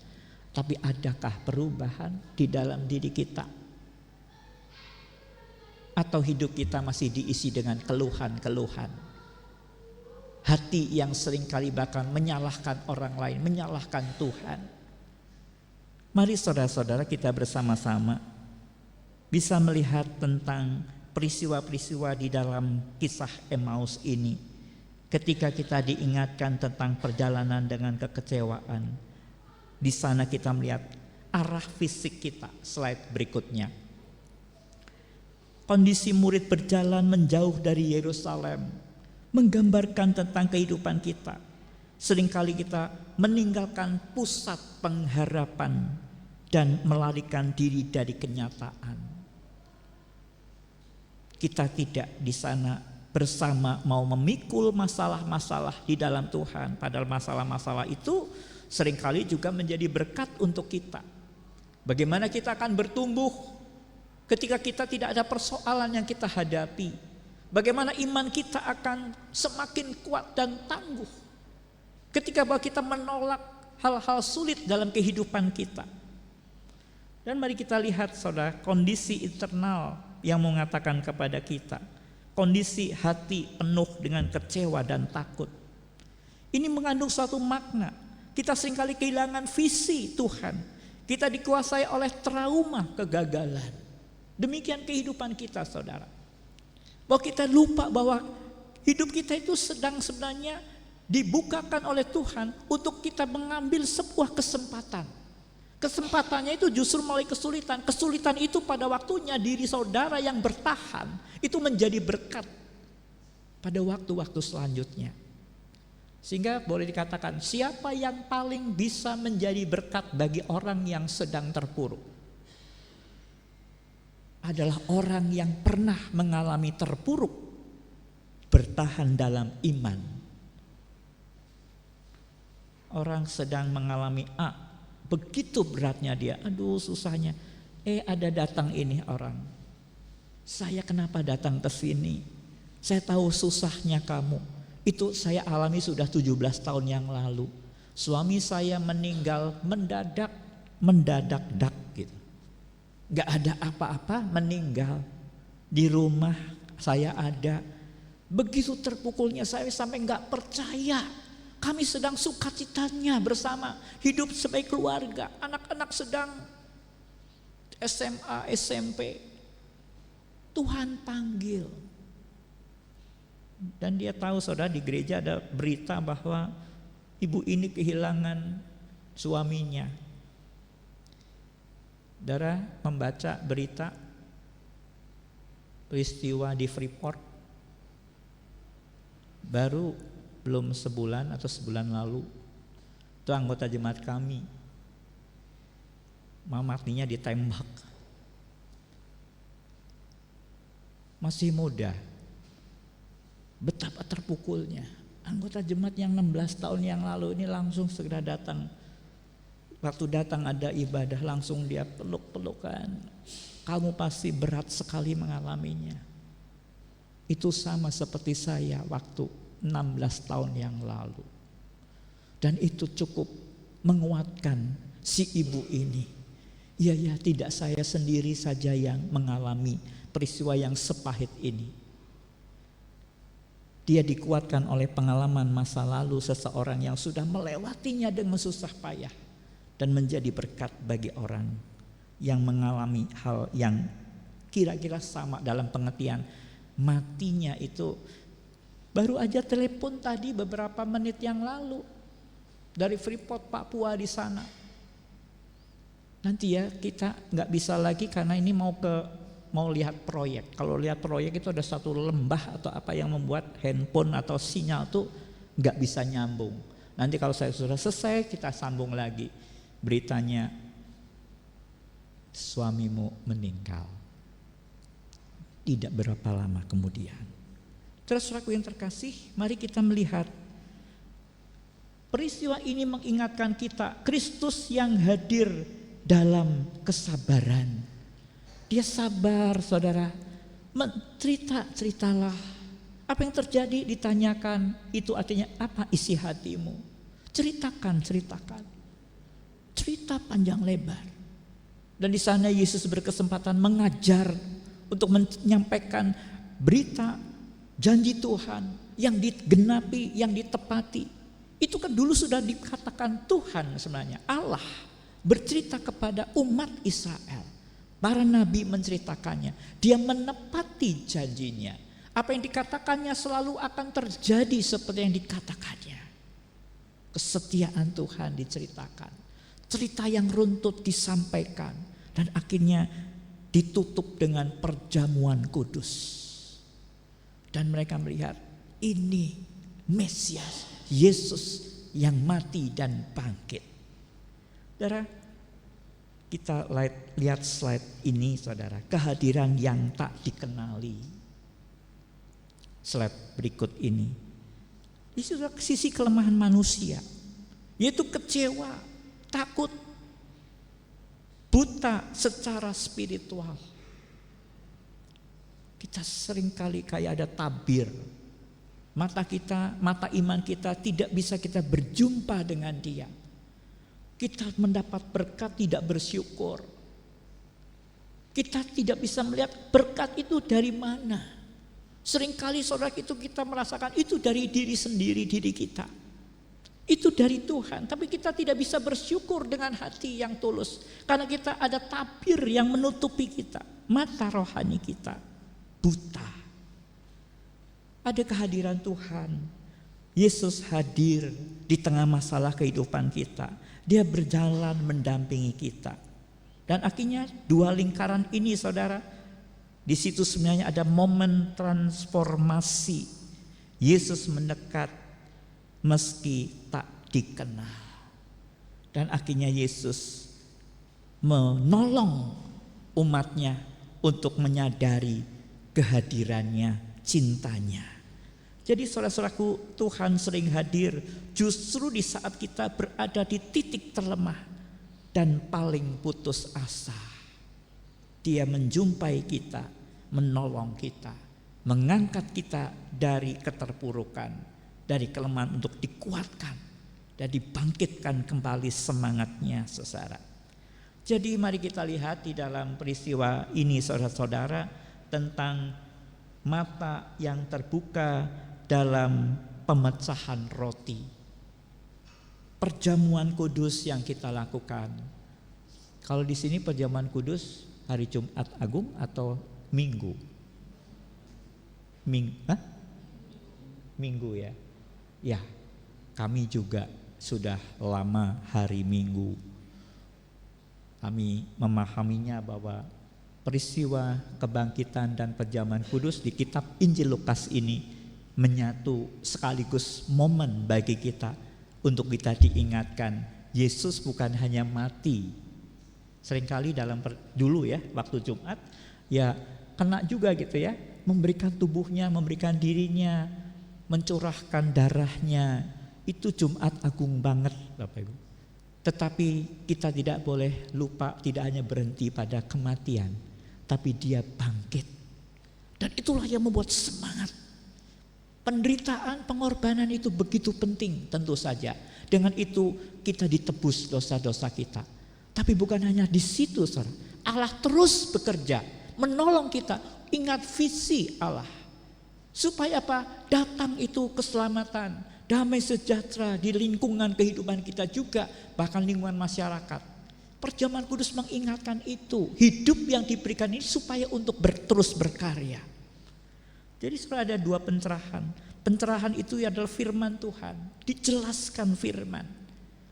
Tapi adakah perubahan di dalam diri kita? Atau hidup kita masih diisi dengan keluhan-keluhan? Hati yang seringkali bahkan menyalahkan orang lain, menyalahkan Tuhan. Mari saudara-saudara kita bersama-sama bisa melihat tentang peristiwa-peristiwa di dalam kisah Emmaus ini. Ketika kita diingatkan tentang perjalanan dengan kekecewaan, di sana kita melihat arah fisik kita. Slide berikutnya. Kondisi murid berjalan menjauh dari Yerusalem menggambarkan tentang kehidupan kita. Seringkali kita meninggalkan pusat pengharapan dan melarikan diri dari kenyataan. Kita tidak di sana bersama mau memikul masalah-masalah di dalam Tuhan. Padahal masalah-masalah itu seringkali juga menjadi berkat untuk kita. Bagaimana kita akan bertumbuh ketika kita tidak ada persoalan yang kita hadapi. Bagaimana iman kita akan semakin kuat dan tangguh ketika bahwa kita menolak hal-hal sulit dalam kehidupan kita. Dan mari kita lihat saudara, kondisi internal yang mengatakan kepada kita, kondisi hati penuh dengan kecewa dan takut. Ini mengandung suatu makna. Kita seringkali kehilangan visi Tuhan. Kita dikuasai oleh trauma kegagalan. Demikian kehidupan kita saudara. Bahwa kita lupa bahwa hidup kita itu sedang sebenarnya dibukakan oleh Tuhan untuk kita mengambil sebuah kesempatan. Kesempatannya itu justru melalui kesulitan. Kesulitan itu pada waktunya diri saudara yang bertahan itu menjadi berkat pada waktu-waktu selanjutnya. Sehingga boleh dikatakan siapa yang paling bisa menjadi berkat bagi orang yang sedang terpuruk? Adalah orang yang pernah mengalami terpuruk, bertahan dalam iman. Orang sedang mengalami begitu beratnya dia, aduh susahnya. Ada datang ini orang. Saya kenapa datang ke sini? Saya tahu susahnya kamu. Itu saya alami sudah 17 tahun yang lalu. Suami saya meninggal mendadak gitu. Gak ada apa-apa, meninggal. Di rumah saya ada. Begitu terpukulnya saya sampai gak percaya. Kami sedang sukacitanya bersama, hidup sebagai keluarga. Anak-anak sedang SMA, SMP. Tuhan panggil. Dan dia tahu saudara, di gereja ada berita bahwa ibu ini kehilangan suaminya. Saudara membaca berita peristiwa di Freeport baru belum sebulan atau sebulan lalu, itu anggota jemaat kami, matinya ditembak. Masih muda, betapa terpukulnya. Anggota jemaat yang 16 tahun yang lalu ini langsung segera datang. Waktu datang ada ibadah, langsung dia peluk-pelukan. Kamu pasti berat sekali mengalaminya. Itu sama seperti saya waktu 16 tahun yang lalu. Dan itu cukup menguatkan si ibu ini. Ya, tidak saya sendiri saja yang mengalami peristiwa yang sepahit ini. Dia dikuatkan oleh pengalaman masa lalu seseorang yang sudah melewatinya dengan susah payah dan menjadi berkat bagi orang yang mengalami hal yang kira-kira sama dalam pengertian matinya itu. Baru aja telepon tadi beberapa menit yang lalu dari Freeport, Papua di sana. Nanti ya kita nggak bisa lagi karena ini mau lihat proyek. Kalau lihat proyek itu ada satu lembah atau apa yang membuat handphone atau sinyal tuh nggak bisa nyambung. Nanti kalau saya sudah selesai kita sambung lagi. Beritanya suamimu meninggal. Tidak berapa lama kemudian. Terus saudaraku yang terkasih, mari kita melihat peristiwa ini mengingatkan kita Kristus yang hadir dalam kesabaran. Dia sabar, saudara. Ceritalah apa yang terjadi, ditanyakan. Itu artinya apa isi hatimu? Ceritakan. Cerita panjang lebar. Dan di sana Yesus berkesempatan mengajar untuk menyampaikan berita janji Tuhan yang digenapi, yang ditepati. Itu kan dulu sudah dikatakan Tuhan sebenarnya. Allah bercerita kepada umat Israel. Para nabi menceritakannya. Dia menepati janjinya. Apa yang dikatakannya selalu akan terjadi seperti yang dikatakannya. Kesetiaan Tuhan diceritakan. Cerita yang runtut disampaikan. Dan akhirnya ditutup dengan perjamuan kudus. Dan mereka melihat ini Mesias, Yesus yang mati dan bangkit. Saudara, kita lihat slide ini saudara, kehadiran yang tak dikenali. Slide berikut ini. Ini sudah sisi kelemahan manusia, yaitu kecewa, takut, buta secara spiritual. Kita seringkali kayak ada tabir. Mata iman kita tidak bisa kita berjumpa dengan Dia. Kita mendapat berkat tidak bersyukur. Kita tidak bisa melihat berkat itu dari mana. Seringkali saudara itu kita merasakan itu dari diri sendiri, diri kita. Itu dari Tuhan, tapi kita tidak bisa bersyukur dengan hati yang tulus. Karena kita ada tabir yang menutupi kita. Mata rohani kita buta. Ada kehadiran Tuhan. Yesus hadir di tengah masalah kehidupan kita. Dia berjalan mendampingi kita. Dan akhirnya dua lingkaran ini saudara, di situ sebenarnya ada momen transformasi. Yesus mendekat meski tak dikenal. Dan akhirnya Yesus menolong umatnya untuk menyadari kehadirannya, cintanya. Jadi saudara-saudaraku, Tuhan sering hadir justru di saat kita berada di titik terlemah dan paling putus asa. Dia menjumpai kita, menolong kita, mengangkat kita dari keterpurukan, dari kelemahan untuk dikuatkan dan dibangkitkan kembali semangatnya saudara. Jadi mari kita lihat di dalam peristiwa ini saudara-saudara tentang mata yang terbuka dalam pemecahan roti. Perjamuan kudus yang kita lakukan. Kalau di sini perjamuan kudus hari Jumat Agung atau Minggu? Minggu ya. Ya, kami juga sudah lama hari Minggu. Kami memahaminya bahwa peristiwa kebangkitan dan perjamuan kudus di kitab Injil Lukas ini menyatu sekaligus momen bagi kita untuk kita diingatkan Yesus bukan hanya mati. Seringkali dulu ya waktu Jumat ya kena juga gitu ya, memberikan tubuhnya, memberikan dirinya, mencurahkan darahnya. Itu Jumat Agung banget Bapak Ibu. Tetapi kita tidak boleh lupa, tidak hanya berhenti pada kematian, tapi dia bangkit. Dan itulah yang membuat semangat. Penderitaan, pengorbanan itu begitu penting tentu saja. Dengan itu kita ditebus dosa-dosa kita. Tapi bukan hanya di situ, saudara. Allah terus bekerja, menolong kita. Ingat visi Allah. Supaya apa? Datang itu keselamatan, damai sejahtera di lingkungan kehidupan kita juga, bahkan lingkungan masyarakat. Perjamuan kudus mengingatkan itu. Hidup yang diberikan ini supaya untuk terus berkarya. Jadi sudah ada dua pencerahan. Pencerahan itu adalah firman Tuhan. Dijelaskan firman.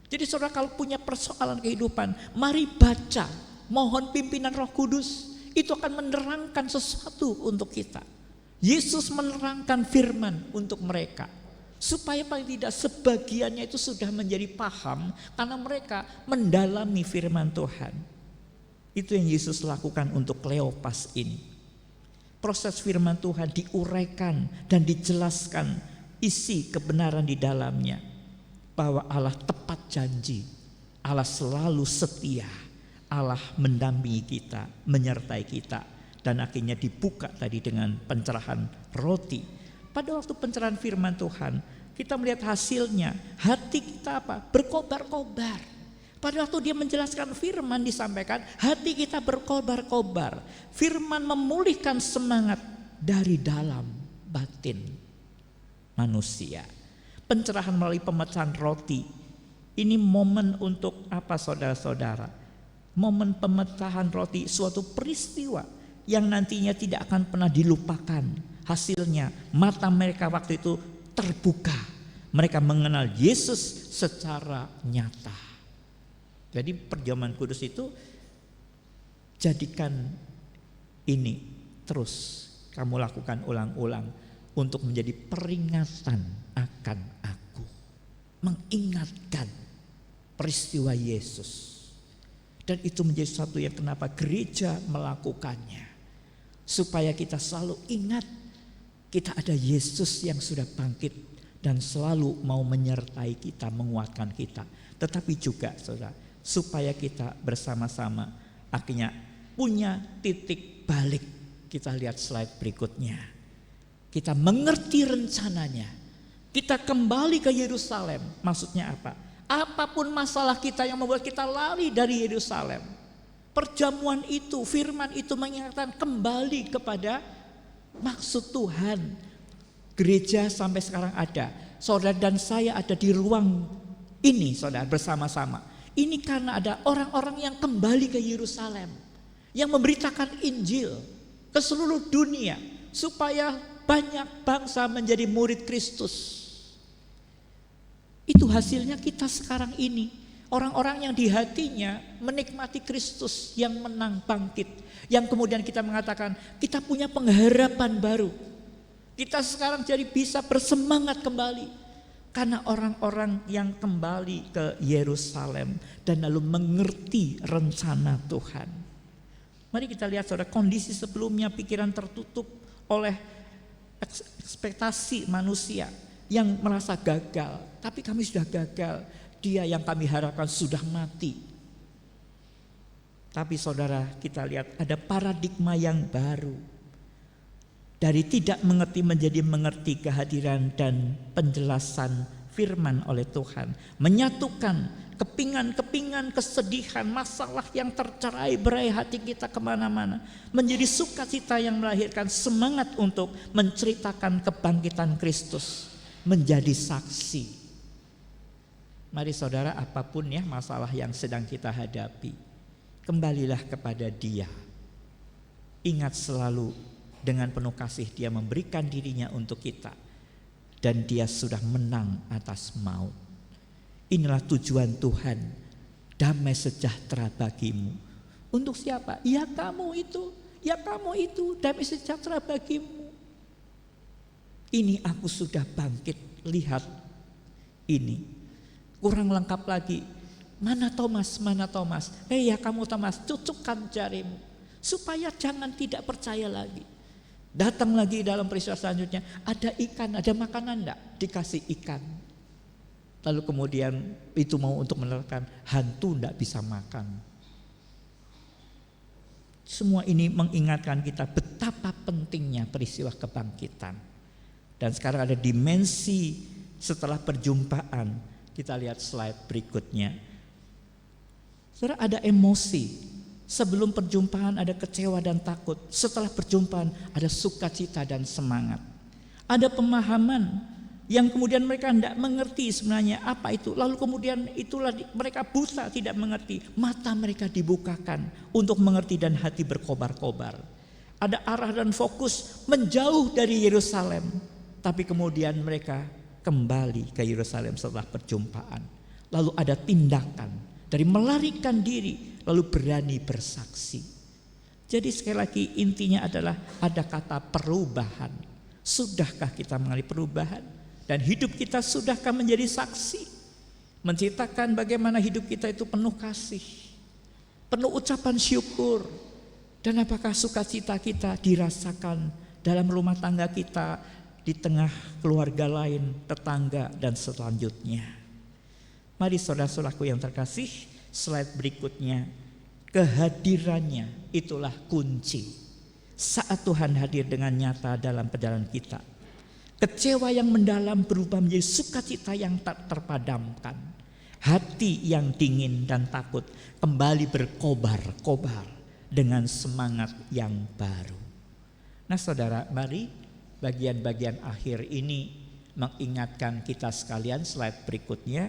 Jadi saudara kalau punya persoalan kehidupan, mari baca. Mohon pimpinan Roh Kudus. Itu akan menerangkan sesuatu untuk kita. Yesus menerangkan firman untuk mereka. Supaya paling tidak sebagiannya itu sudah menjadi paham. Karena mereka mendalami firman Tuhan. Itu yang Yesus lakukan untuk Kleopas ini. Proses firman Tuhan diuraikan dan dijelaskan isi kebenaran di dalamnya. Bahwa Allah tepat janji, Allah selalu setia, Allah mendampingi kita, menyertai kita. Dan akhirnya dibuka tadi dengan pencerahan roti. Pada waktu pencerahan firman Tuhan, kita melihat hasilnya, hati kita apa? Berkobar-kobar. Pada waktu dia menjelaskan firman disampaikan, hati kita berkobar-kobar. Firman memulihkan semangat dari dalam batin manusia. Pencerahan melalui pemecahan roti. Ini momen untuk apa saudara-saudara? Momen pemecahan roti, suatu peristiwa yang nantinya tidak akan pernah dilupakan. Hasilnya mata mereka waktu itu terbuka. Mereka mengenal Yesus secara nyata. Jadi perjamuan kudus itu jadikan ini terus kamu lakukan ulang-ulang untuk menjadi peringatan akan aku. Mengingatkan peristiwa Yesus. Dan itu menjadi satu yang kenapa gereja melakukannya. Supaya kita selalu ingat kita ada Yesus yang sudah bangkit dan selalu mau menyertai kita, menguatkan kita. Tetapi juga saudara, supaya kita bersama-sama akhirnya punya titik balik. Kita lihat slide berikutnya. Kita mengerti rencananya. Kita kembali ke Yerusalem. Maksudnya apa? Apapun masalah kita yang membuat kita lari dari Yerusalem. Perjamuan itu, firman itu mengingatkan kembali kepada maksud Tuhan. Gereja sampai sekarang ada. Saudara dan saya ada di ruang ini saudara bersama-sama. Ini karena ada orang-orang yang kembali ke Yerusalem. Yang memberitakan Injil ke seluruh dunia. Supaya banyak bangsa menjadi murid Kristus. Itu hasilnya kita sekarang ini. Orang-orang yang di hatinya menikmati Kristus yang menang bangkit. Yang kemudian kita mengatakan kita punya pengharapan baru. Kita sekarang jadi bisa bersemangat kembali. Karena orang-orang yang kembali ke Yerusalem dan lalu mengerti rencana Tuhan. Mari kita lihat saudara, kondisi sebelumnya pikiran tertutup oleh ekspektasi manusia yang merasa gagal. Tapi kami sudah gagal, dia yang kami harapkan sudah mati. Tapi saudara kita lihat ada paradigma yang baru. Dari tidak mengerti menjadi mengerti kehadiran dan penjelasan firman oleh Tuhan. Menyatukan kepingan-kepingan, kesedihan, masalah yang tercerai-berai hati kita kemana-mana. Menjadi sukacita yang melahirkan semangat untuk menceritakan kebangkitan Kristus. Menjadi saksi. Mari saudara, apapun ya masalah yang sedang kita hadapi, kembalilah kepada Dia. Ingat selalu dengan penuh kasih dia memberikan dirinya untuk kita. Dan dia sudah menang atas maut. Inilah tujuan Tuhan, damai sejahtera bagimu. Untuk siapa? Ya kamu itu, damai sejahtera bagimu. Ini aku sudah bangkit, lihat ini. Kurang lengkap lagi. Mana Thomas? Ya kamu Thomas, cucukkan jarimu. Supaya jangan tidak percaya lagi. Datang lagi dalam peristiwa selanjutnya, ada ikan, ada makanan enggak? Dikasih ikan. Lalu kemudian itu mau untuk menerangkan, hantu enggak bisa makan. Semua ini mengingatkan kita betapa pentingnya peristiwa kebangkitan. Dan sekarang ada dimensi setelah perjumpaan. Kita lihat slide berikutnya. Saudara, ada emosi. Sebelum perjumpaan ada kecewa dan takut. Setelah perjumpaan ada sukacita dan semangat. Ada pemahaman yang kemudian mereka tidak mengerti sebenarnya apa itu. Lalu kemudian itulah mereka buta, tidak mengerti. Mata mereka dibukakan untuk mengerti dan hati berkobar-kobar. Ada arah dan fokus menjauh dari Yerusalem. Tapi kemudian mereka kembali ke Yerusalem setelah perjumpaan. Lalu ada tindakan dari melarikan diri lalu berani bersaksi. Jadi sekali lagi intinya adalah ada kata perubahan. Sudahkah kita mengalami perubahan? Dan hidup kita sudahkah menjadi saksi? Menceritakan bagaimana hidup kita itu penuh kasih, penuh ucapan syukur. Dan apakah sukacita kita dirasakan dalam rumah tangga kita, di tengah keluarga lain, tetangga dan selanjutnya. Mari saudara-saudaraku yang terkasih, slide berikutnya, kehadirannya itulah kunci. Saat Tuhan hadir dengan nyata dalam perjalanan kita, kecewa yang mendalam berubah menjadi sukacita yang tak terpadamkan. Hati yang dingin dan takut kembali berkobar-kobar dengan semangat yang baru. Nah saudara, mari bagian-bagian akhir ini mengingatkan kita sekalian. Slide berikutnya.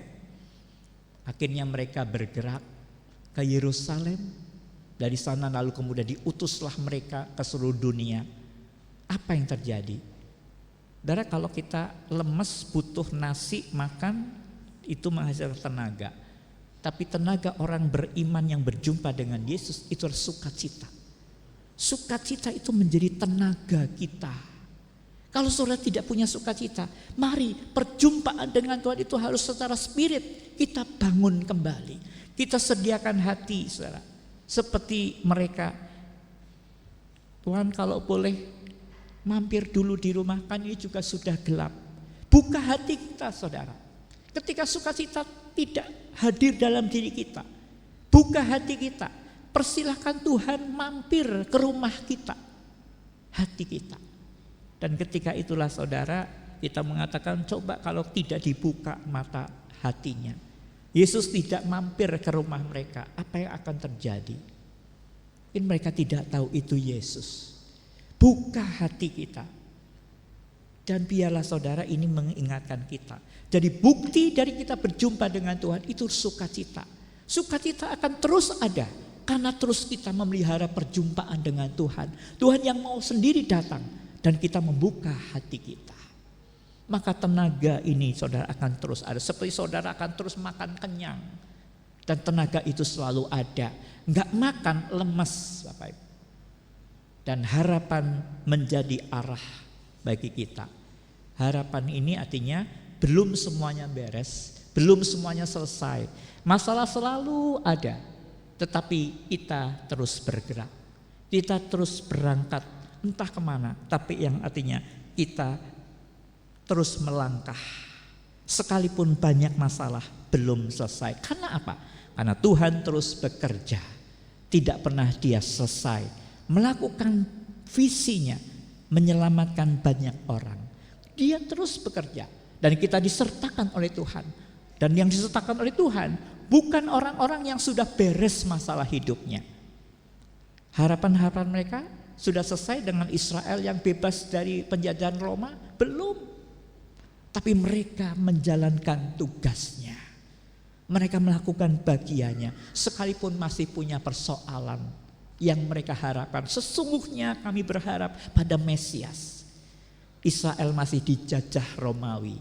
Akhirnya mereka bergerak ke Yerusalem. Dari sana lalu kemudian diutuslah mereka ke seluruh dunia. Apa yang terjadi? Saudara, kalau kita lemes butuh nasi makan, itu menghasilkan tenaga. Tapi tenaga orang beriman yang berjumpa dengan Yesus itu adalah sukacita. Sukacita itu menjadi tenaga kita. Kalau saudara tidak punya sukacita, mari perjumpaan dengan Tuhan itu harus secara spirit kita bangun kembali. Kita sediakan hati saudara. Seperti mereka, Tuhan kalau boleh mampir dulu di rumah, kan ini juga sudah gelap. Buka hati kita saudara. Ketika sukacita tidak hadir dalam diri kita, buka hati kita. Persilahkan Tuhan mampir ke rumah kita, hati kita. Dan ketika itulah saudara, kita mengatakan coba kalau tidak dibuka mata hatinya, Yesus tidak mampir ke rumah mereka, apa yang akan terjadi? Mungkin mereka tidak tahu itu Yesus. Buka hati kita. Dan biarlah saudara ini mengingatkan kita. Jadi bukti dari kita berjumpa dengan Tuhan itu sukacita. Sukacita akan terus ada karena terus kita memelihara perjumpaan dengan Tuhan. Tuhan yang mau sendiri datang dan kita membuka hati kita. Maka tenaga ini saudara akan terus ada. Seperti saudara akan terus makan kenyang. Dan tenaga itu selalu ada. Enggak makan lemes Bapak Ibu. Dan harapan menjadi arah bagi kita. Harapan ini artinya belum semuanya beres, belum semuanya selesai. Masalah selalu ada, tetapi kita terus bergerak. Kita terus berangkat entah kemana, tapi yang artinya kita terus melangkah. Sekalipun banyak masalah belum selesai. Karena apa? Karena Tuhan terus bekerja. Tidak pernah dia selesai melakukan visinya, menyelamatkan banyak orang. Dia terus bekerja dan kita disertakan oleh Tuhan. Dan yang disertakan oleh Tuhan bukan orang-orang yang sudah beres masalah hidupnya. Harapan-harapan mereka sudah selesai dengan Israel yang bebas dari penjajahan Roma? Belum. Tapi mereka menjalankan tugasnya. Mereka melakukan bagiannya sekalipun masih punya persoalan. yang mereka harapkan. Sesungguhnya kami berharap pada Mesias. Israel masih dijajah Romawi.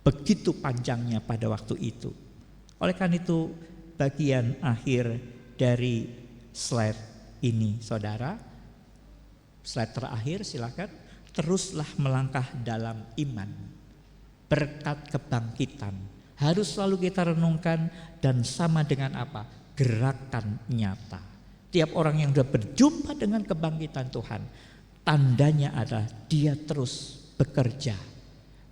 Begitu panjangnya pada waktu itu. Oleh karena itu bagian akhir dari slide ini saudara, slide terakhir silakan. Teruslah melangkah dalam iman. Berkat kebangkitan harus selalu kita renungkan dan sama dengan apa? Gerakan nyata. Tiap orang yang sudah berjumpa dengan kebangkitan Tuhan, tandanya adalah dia terus bekerja,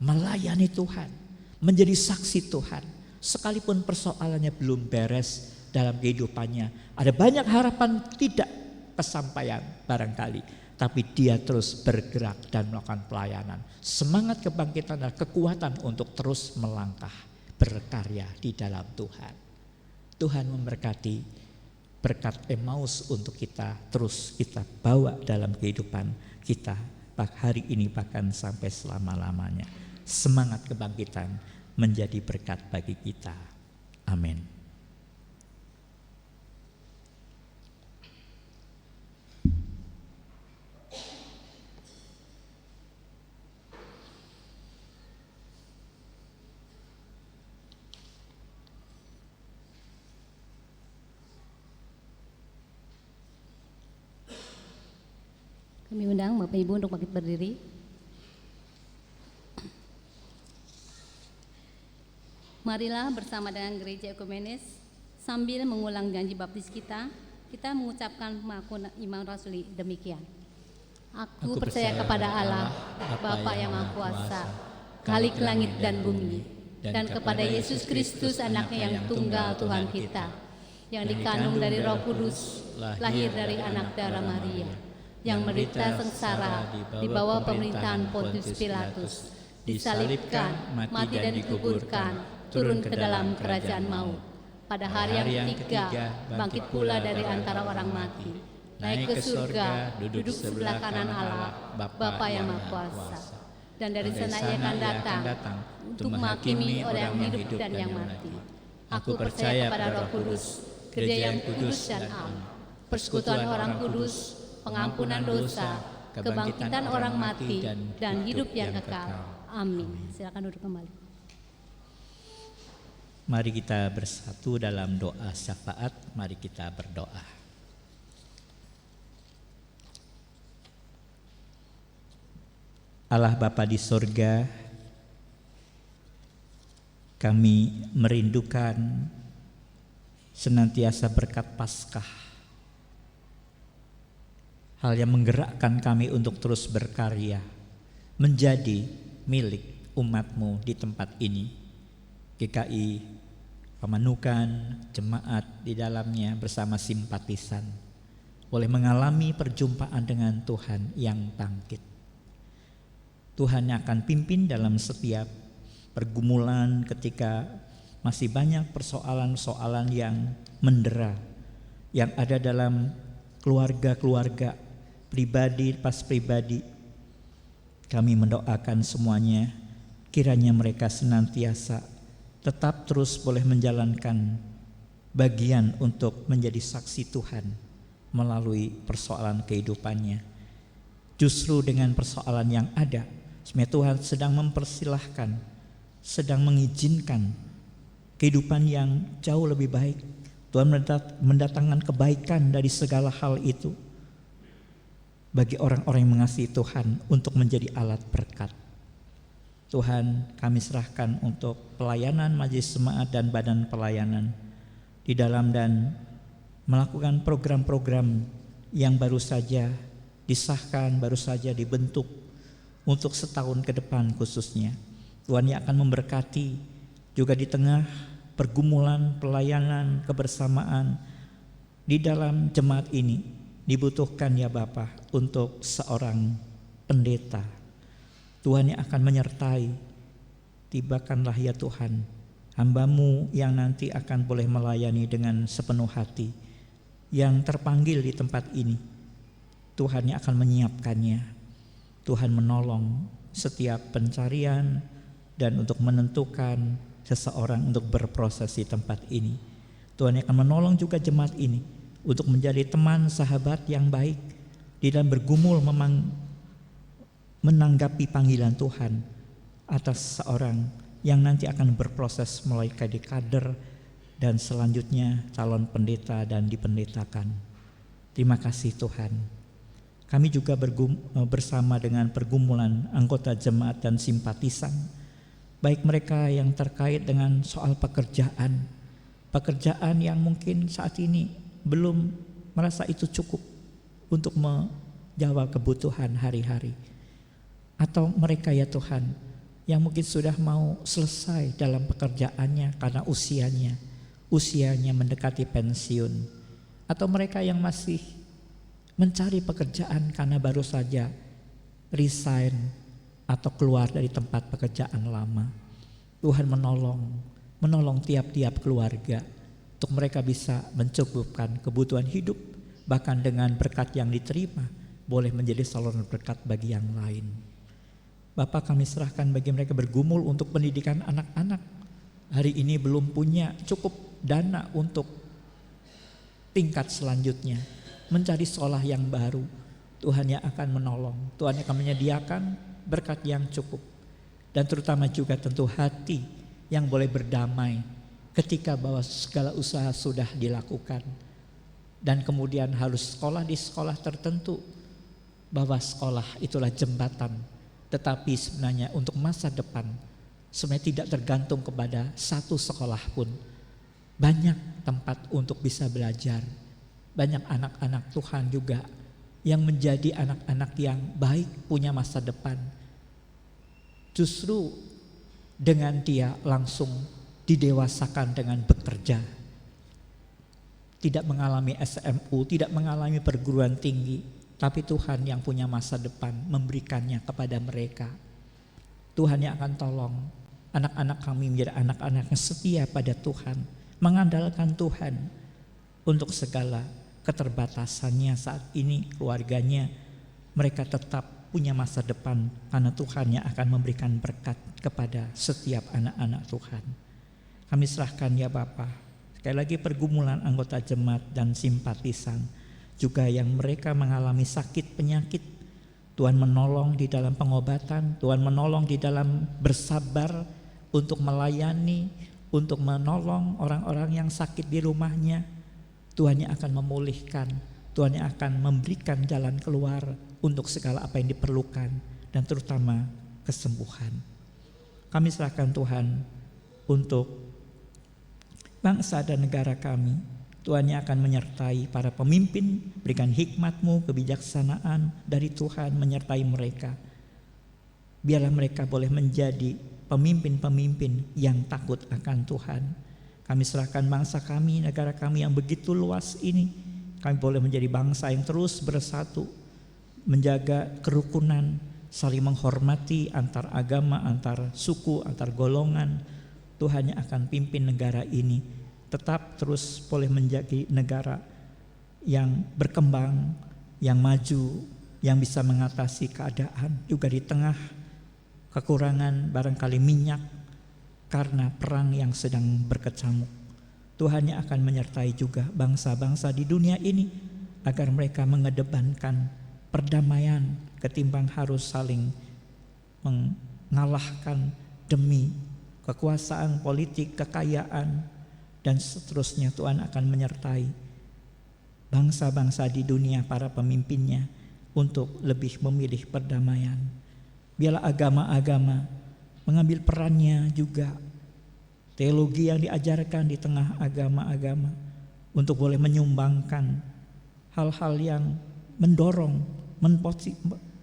melayani Tuhan, menjadi saksi Tuhan. Sekalipun persoalannya belum beres dalam kehidupannya, ada banyak harapan tidak kesampaian barangkali, tapi dia terus bergerak dan melakukan pelayanan. Semangat kebangkitan adalah kekuatan untuk terus melangkah, berkarya di dalam Tuhan. Tuhan memberkati. Berkat Emmaus untuk kita terus kita bawa dalam kehidupan kita hari ini bahkan sampai selama-lamanya. Semangat kebangkitan menjadi berkat bagi kita. Amin. Kami undang Bapak Ibu untuk bangkit berdiri. Marilah bersama dengan Gereja Ekumenis sambil mengulang janji baptis kita mengucapkan pengakuan iman rasuli demikian. Aku percaya kepada Allah, Bapa yang Maha Kuasa, Khalik langit dan bumi, dan kepada Yesus Kristus anaknya yang tunggal Tuhan kita, yang dikandung dari Roh Kudus, lahir dari anak darah Maria, yang menderita sengsara di bawah pemerintahan Pontius Pilatus, disalibkan, mati dan dikuburkan, turun ke dalam kerajaan maut. Pada hari yang ketiga, bangkit pula dari antara orang mati, naik ke surga, duduk sebelah kanan Allah, Bapa yang Maha Kuasa. Dan dari sana ia akan datang untuk menghakimi orang yang hidup dan yang mati. Aku percaya pada Roh Kudus, gereja yang kudus dan am, persekutuan orang kudus, pengampunan dosa, kebangkitan orang mati, dan hidup yang kekal. Amin. Silakan duduk kembali. Mari kita bersatu dalam doa syafaat. Mari kita berdoa. Allah Bapa di sorga, kami merindukan senantiasa berkat Paskah, hal yang menggerakkan kami untuk terus berkarya, menjadi milik umat-Mu di tempat ini. GKI Pamanukan, jemaat di dalamnya bersama simpatisan boleh mengalami perjumpaan dengan Tuhan yang bangkit. Tuhan yang akan pimpin dalam setiap pergumulan ketika masih banyak persoalan-persoalan yang mendera, yang ada dalam keluarga-keluarga, pribadi pas pribadi. Kami mendoakan semuanya kiranya mereka senantiasa tetap terus boleh menjalankan bagian untuk menjadi saksi Tuhan melalui persoalan kehidupannya. Justru dengan persoalan yang ada, sebenarnya Tuhan sedang mempersilahkan, sedang mengizinkan kehidupan yang jauh lebih baik. Tuhan mendatangkan kebaikan dari segala hal itu bagi orang-orang yang mengasihi Tuhan untuk menjadi alat berkat. Tuhan, kami serahkan untuk pelayanan majelis jemaat dan badan pelayanan di dalam dan melakukan program-program yang baru saja disahkan, baru saja dibentuk untuk setahun ke depan khususnya. Tuhan yang akan memberkati juga di tengah pergumulan, pelayanan, kebersamaan di dalam jemaat ini. Dibutuhkan ya Bapa untuk seorang pendeta. Tuhan yang akan menyertai. Tibakanlah ya Tuhan hamba-Mu yang nanti akan boleh melayani dengan sepenuh hati, yang terpanggil di tempat ini. Tuhan yang akan menyiapkannya. Tuhan menolong setiap pencarian dan untuk menentukan seseorang untuk berproses di tempat ini. Tuhan yang akan menolong juga jemaat ini untuk menjadi teman sahabat yang baik di dalam bergumul menanggapi panggilan Tuhan atas seorang yang nanti akan berproses mulai dari kader dan selanjutnya calon pendeta dan dipendetakan. Terima kasih Tuhan. Kami juga bersama dengan pergumulan anggota jemaat dan simpatisan, baik mereka yang terkait dengan soal pekerjaan yang mungkin saat ini belum merasa itu cukup untuk menjawab kebutuhan hari-hari, atau mereka ya Tuhan yang mungkin sudah mau selesai dalam pekerjaannya karena usianya mendekati pensiun, atau mereka yang masih mencari pekerjaan karena baru saja resign atau keluar dari tempat pekerjaan lama. Tuhan menolong tiap-tiap keluarga untuk mereka bisa mencukupkan kebutuhan hidup, bahkan dengan berkat yang diterima boleh menjadi saluran berkat bagi yang lain. Bapa, kami serahkan bagi mereka bergumul untuk pendidikan anak-anak. Hari ini belum punya cukup dana untuk tingkat selanjutnya, mencari sekolah yang baru. Tuhan yang akan menolong, Tuhan yang akan menyediakan berkat yang cukup, dan terutama juga tentu hati yang boleh berdamai ketika bahwa segala usaha sudah dilakukan dan kemudian harus sekolah di sekolah tertentu, bahwa sekolah itulah jembatan, tetapi sebenarnya untuk masa depan sebenarnya tidak tergantung kepada satu sekolah pun. Banyak tempat untuk bisa belajar. Banyak anak-anak Tuhan juga yang menjadi anak-anak yang baik, punya masa depan. Justru dengan dia langsung didewasakan dengan bekerja. Tidak mengalami SMU, tidak mengalami perguruan tinggi, tapi Tuhan yang punya masa depan memberikannya kepada mereka. Tuhan yang akan tolong anak-anak kami menjadi anak-anak yang setia pada Tuhan, mengandalkan Tuhan untuk segala keterbatasannya saat ini, keluarganya, mereka tetap punya masa depan karena Tuhan yang akan memberikan berkat kepada setiap anak-anak Tuhan. Kami serahkan ya Bapa, sekali lagi pergumulan anggota jemaat dan simpatisan, juga yang mereka mengalami sakit penyakit. Tuhan menolong di dalam pengobatan, Tuhan menolong di dalam bersabar untuk melayani, untuk menolong orang-orang yang sakit di rumahnya. Tuhan yang akan memulihkan, Tuhan yang akan memberikan jalan keluar untuk segala apa yang diperlukan, dan terutama kesembuhan. Kami serahkan Tuhan untuk bangsa dan negara kami. Tuhan yang akan menyertai para pemimpin, berikan hikmat-Mu, kebijaksanaan dari Tuhan menyertai mereka. Biarlah mereka boleh menjadi pemimpin-pemimpin yang takut akan Tuhan. Kami serahkan bangsa kami, negara kami yang begitu luas ini. Kami boleh menjadi bangsa yang terus bersatu, menjaga kerukunan, saling menghormati antar agama, antar suku, antar golongan. Tuhan yang akan pimpin negara ini tetap terus boleh menjadi negara yang berkembang, yang maju, yang bisa mengatasi keadaan juga di tengah kekurangan barangkali minyak karena perang yang sedang berkecamuk. Tuhan yang akan menyertai juga bangsa-bangsa di dunia ini agar mereka mengedepankan perdamaian ketimbang harus saling mengalahkan demi kekuasaan politik, kekayaan, dan seterusnya. Tuhan akan menyertai bangsa-bangsa di dunia, para pemimpinnya, untuk lebih memilih perdamaian. Biarlah agama-agama mengambil perannya juga, teologi yang diajarkan di tengah agama-agama, untuk boleh menyumbangkan hal-hal yang mendorong,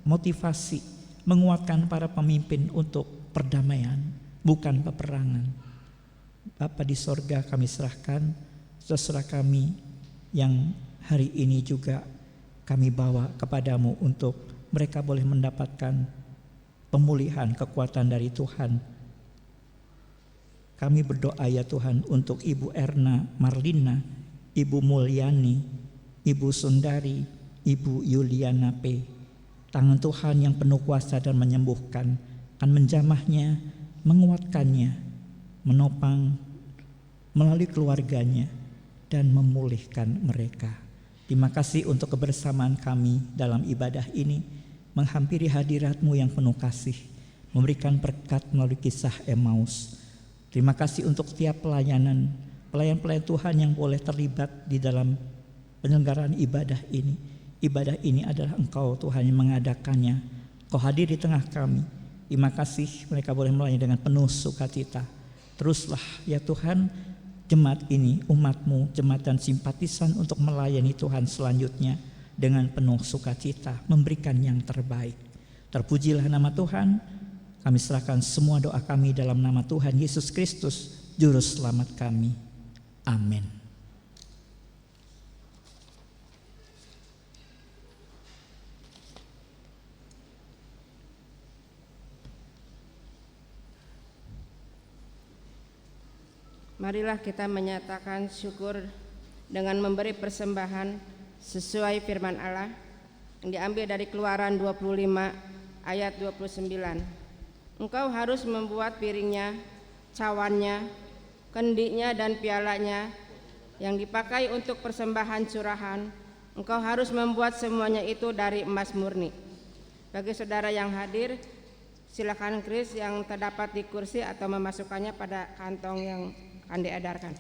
motivasi, menguatkan para pemimpin untuk perdamaian, bukan peperangan. Bapa di sorga, kami serahkan saudara kami yang hari ini juga kami bawa kepadamu untuk mereka boleh mendapatkan pemulihan kekuatan dari Tuhan. Kami berdoa ya Tuhan untuk Ibu Erna Marlina, Ibu Mulyani, Ibu Sundari, Ibu Yuliana P. Tangan Tuhan yang penuh kuasa dan menyembuhkan akan menjamahnya, menguatkannya, menopang melalui keluarganya, dan memulihkan mereka. Terima kasih untuk kebersamaan kami dalam ibadah ini, menghampiri hadirat-Mu yang penuh kasih, memberikan berkat melalui kisah Emmaus. Terima kasih untuk setiap pelayan Tuhan yang boleh terlibat di dalam penyelenggaraan ibadah ini. Ibadah ini adalah Engkau Tuhan yang mengadakannya. Kau hadir di tengah kami. Terima kasih mereka boleh melayani dengan penuh sukacita. Teruslah ya Tuhan, jemaat ini, umat-Mu, jemaat dan simpatisan untuk melayani Tuhan selanjutnya dengan penuh sukacita, memberikan yang terbaik. Terpujilah nama Tuhan. Kami serahkan semua doa kami dalam nama Tuhan Yesus Kristus, Juru Selamat kami. Amin. Marilah kita menyatakan syukur dengan memberi persembahan sesuai firman Allah yang diambil dari Keluaran 25 ayat 29. Engkau harus membuat piringnya, cawannya, kendiknya dan pialanya yang dipakai untuk persembahan curahan. Engkau harus membuat semuanya itu dari emas murni. Bagi saudara yang hadir, silakan kris yang terdapat di kursi atau memasukkannya pada kantong yang akan diedarkan.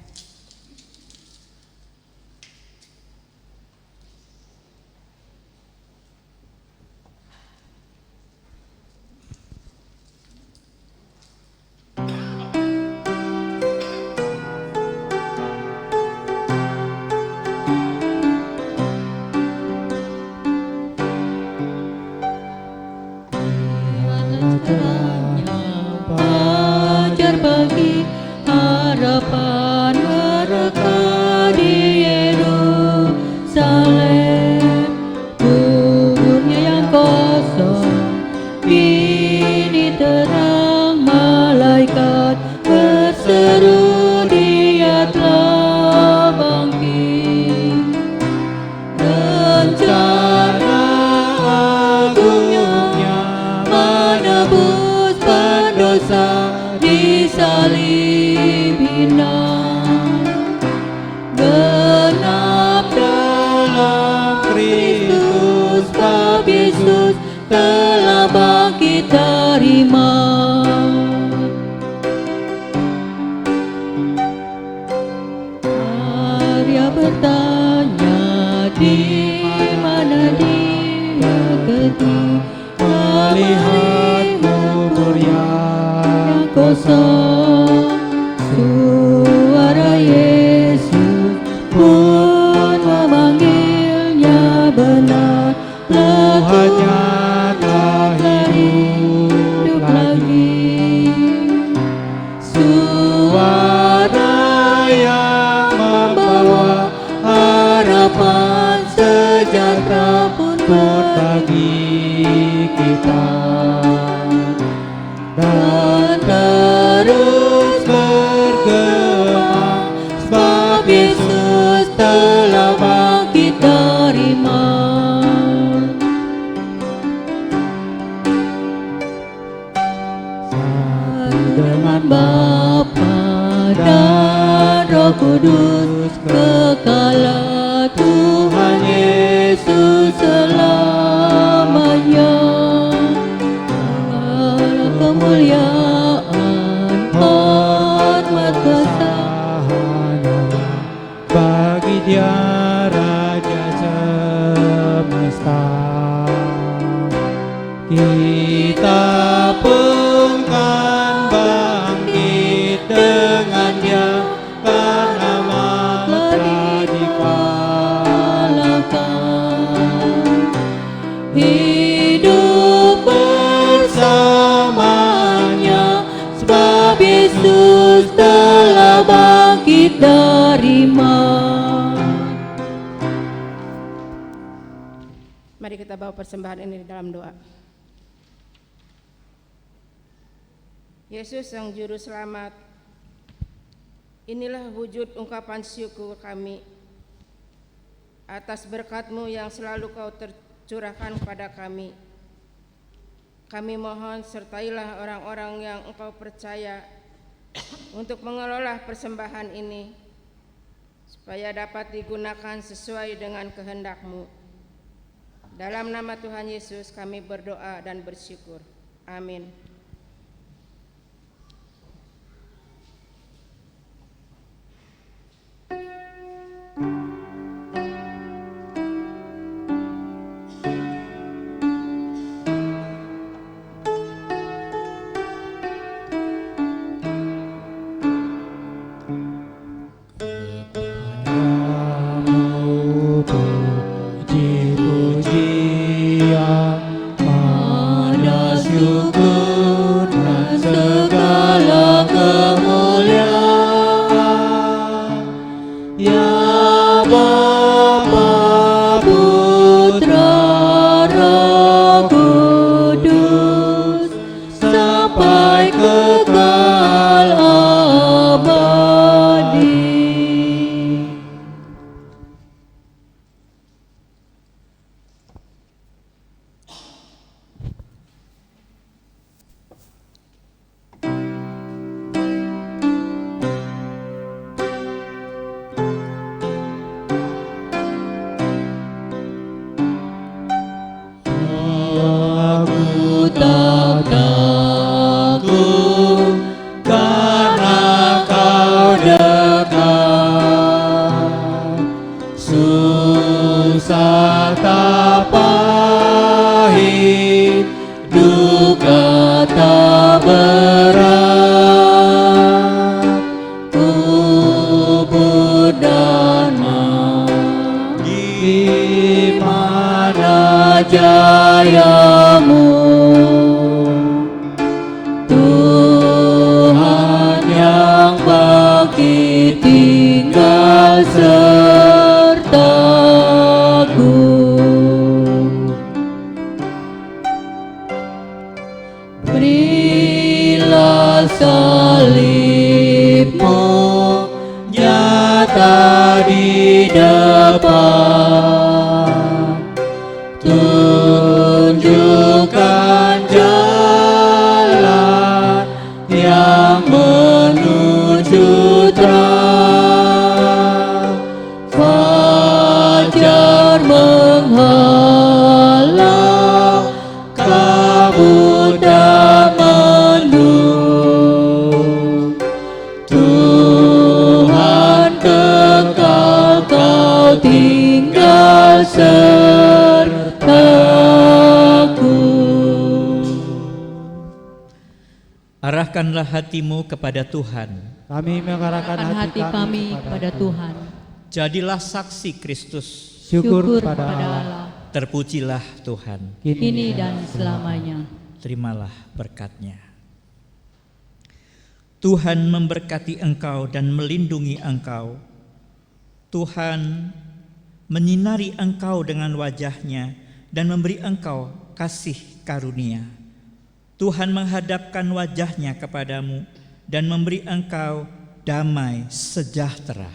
Fajar pagi, harapan mereka di Yerusalem. Kuburnya yang kosong kini terang, malaikat berseru Dia telah bangkit. Rencana agungnya menebus pendosa di salib hinam. Genap dalam Kristus, bab Yesus telah bangkit dari maut. Maria bertanya, di mana Dia ketika melihat kubur yang kosong. Suara Yesus pun memanggilnya, benar Tuhannya telah hidup lagi. Suara yang membawa harapan sejahtera pun bagi kita, dan terus bergema, sebab Yesus telah bangkit dari maut. Satu dengan Bapa dan Roh Kudus, kekal Tuhan Yesus selamanya. Kemuliaan, hormat, kesahan bagi Dia Raja semesta. Kita pun kan bangkit dengan Dia, karena telah dikalahkan. Hidup bersamanya, sebab Yesus telah bangkit dari maut. Mari kita bawa persembahan ini di dalam doa. Yesus yang Juru Selamat, inilah wujud ungkapan syukur kami atas berkat-Mu yang selalu Kau tercurahkan kepada kami. Kami mohon sertailah orang-orang yang Engkau percaya untuk mengelola persembahan ini, supaya dapat digunakan sesuai dengan kehendak-Mu. Dalam nama Tuhan Yesus kami berdoa dan bersyukur. Amin. Puji-pujian, pada syukur dan segala kemuliaan, ya Bapa, Putra, Roh Kudus, sampai kekal abadi. Aku tak takut karena Kau dekat. Susah tak pahit, duka tak berat. Kubur dan di mana jayamu, Tuhan yang bangkit tinggal sertaku. Berilah salib-Mu nyata di depan, tunjukkan jalan yang menuju terang. Fajar menghalang, kabut dan mendung, Tuhan kekal Kau tinggal sertaku. Arahkanlah hatimu kepada Tuhan. Kami mengarahkan hati kami pada Tuhan. Jadilah saksi Kristus. Syukur pada Allah. Terpujilah Tuhan. Kini dan selamanya. Terimalah berkat-Nya. Tuhan memberkati engkau dan melindungi engkau. Tuhan menyinari engkau dengan wajah-Nya dan memberi engkau kasih karunia. Tuhan menghadapkan wajah-Nya kepadamu dan memberi engkau damai sejahtera.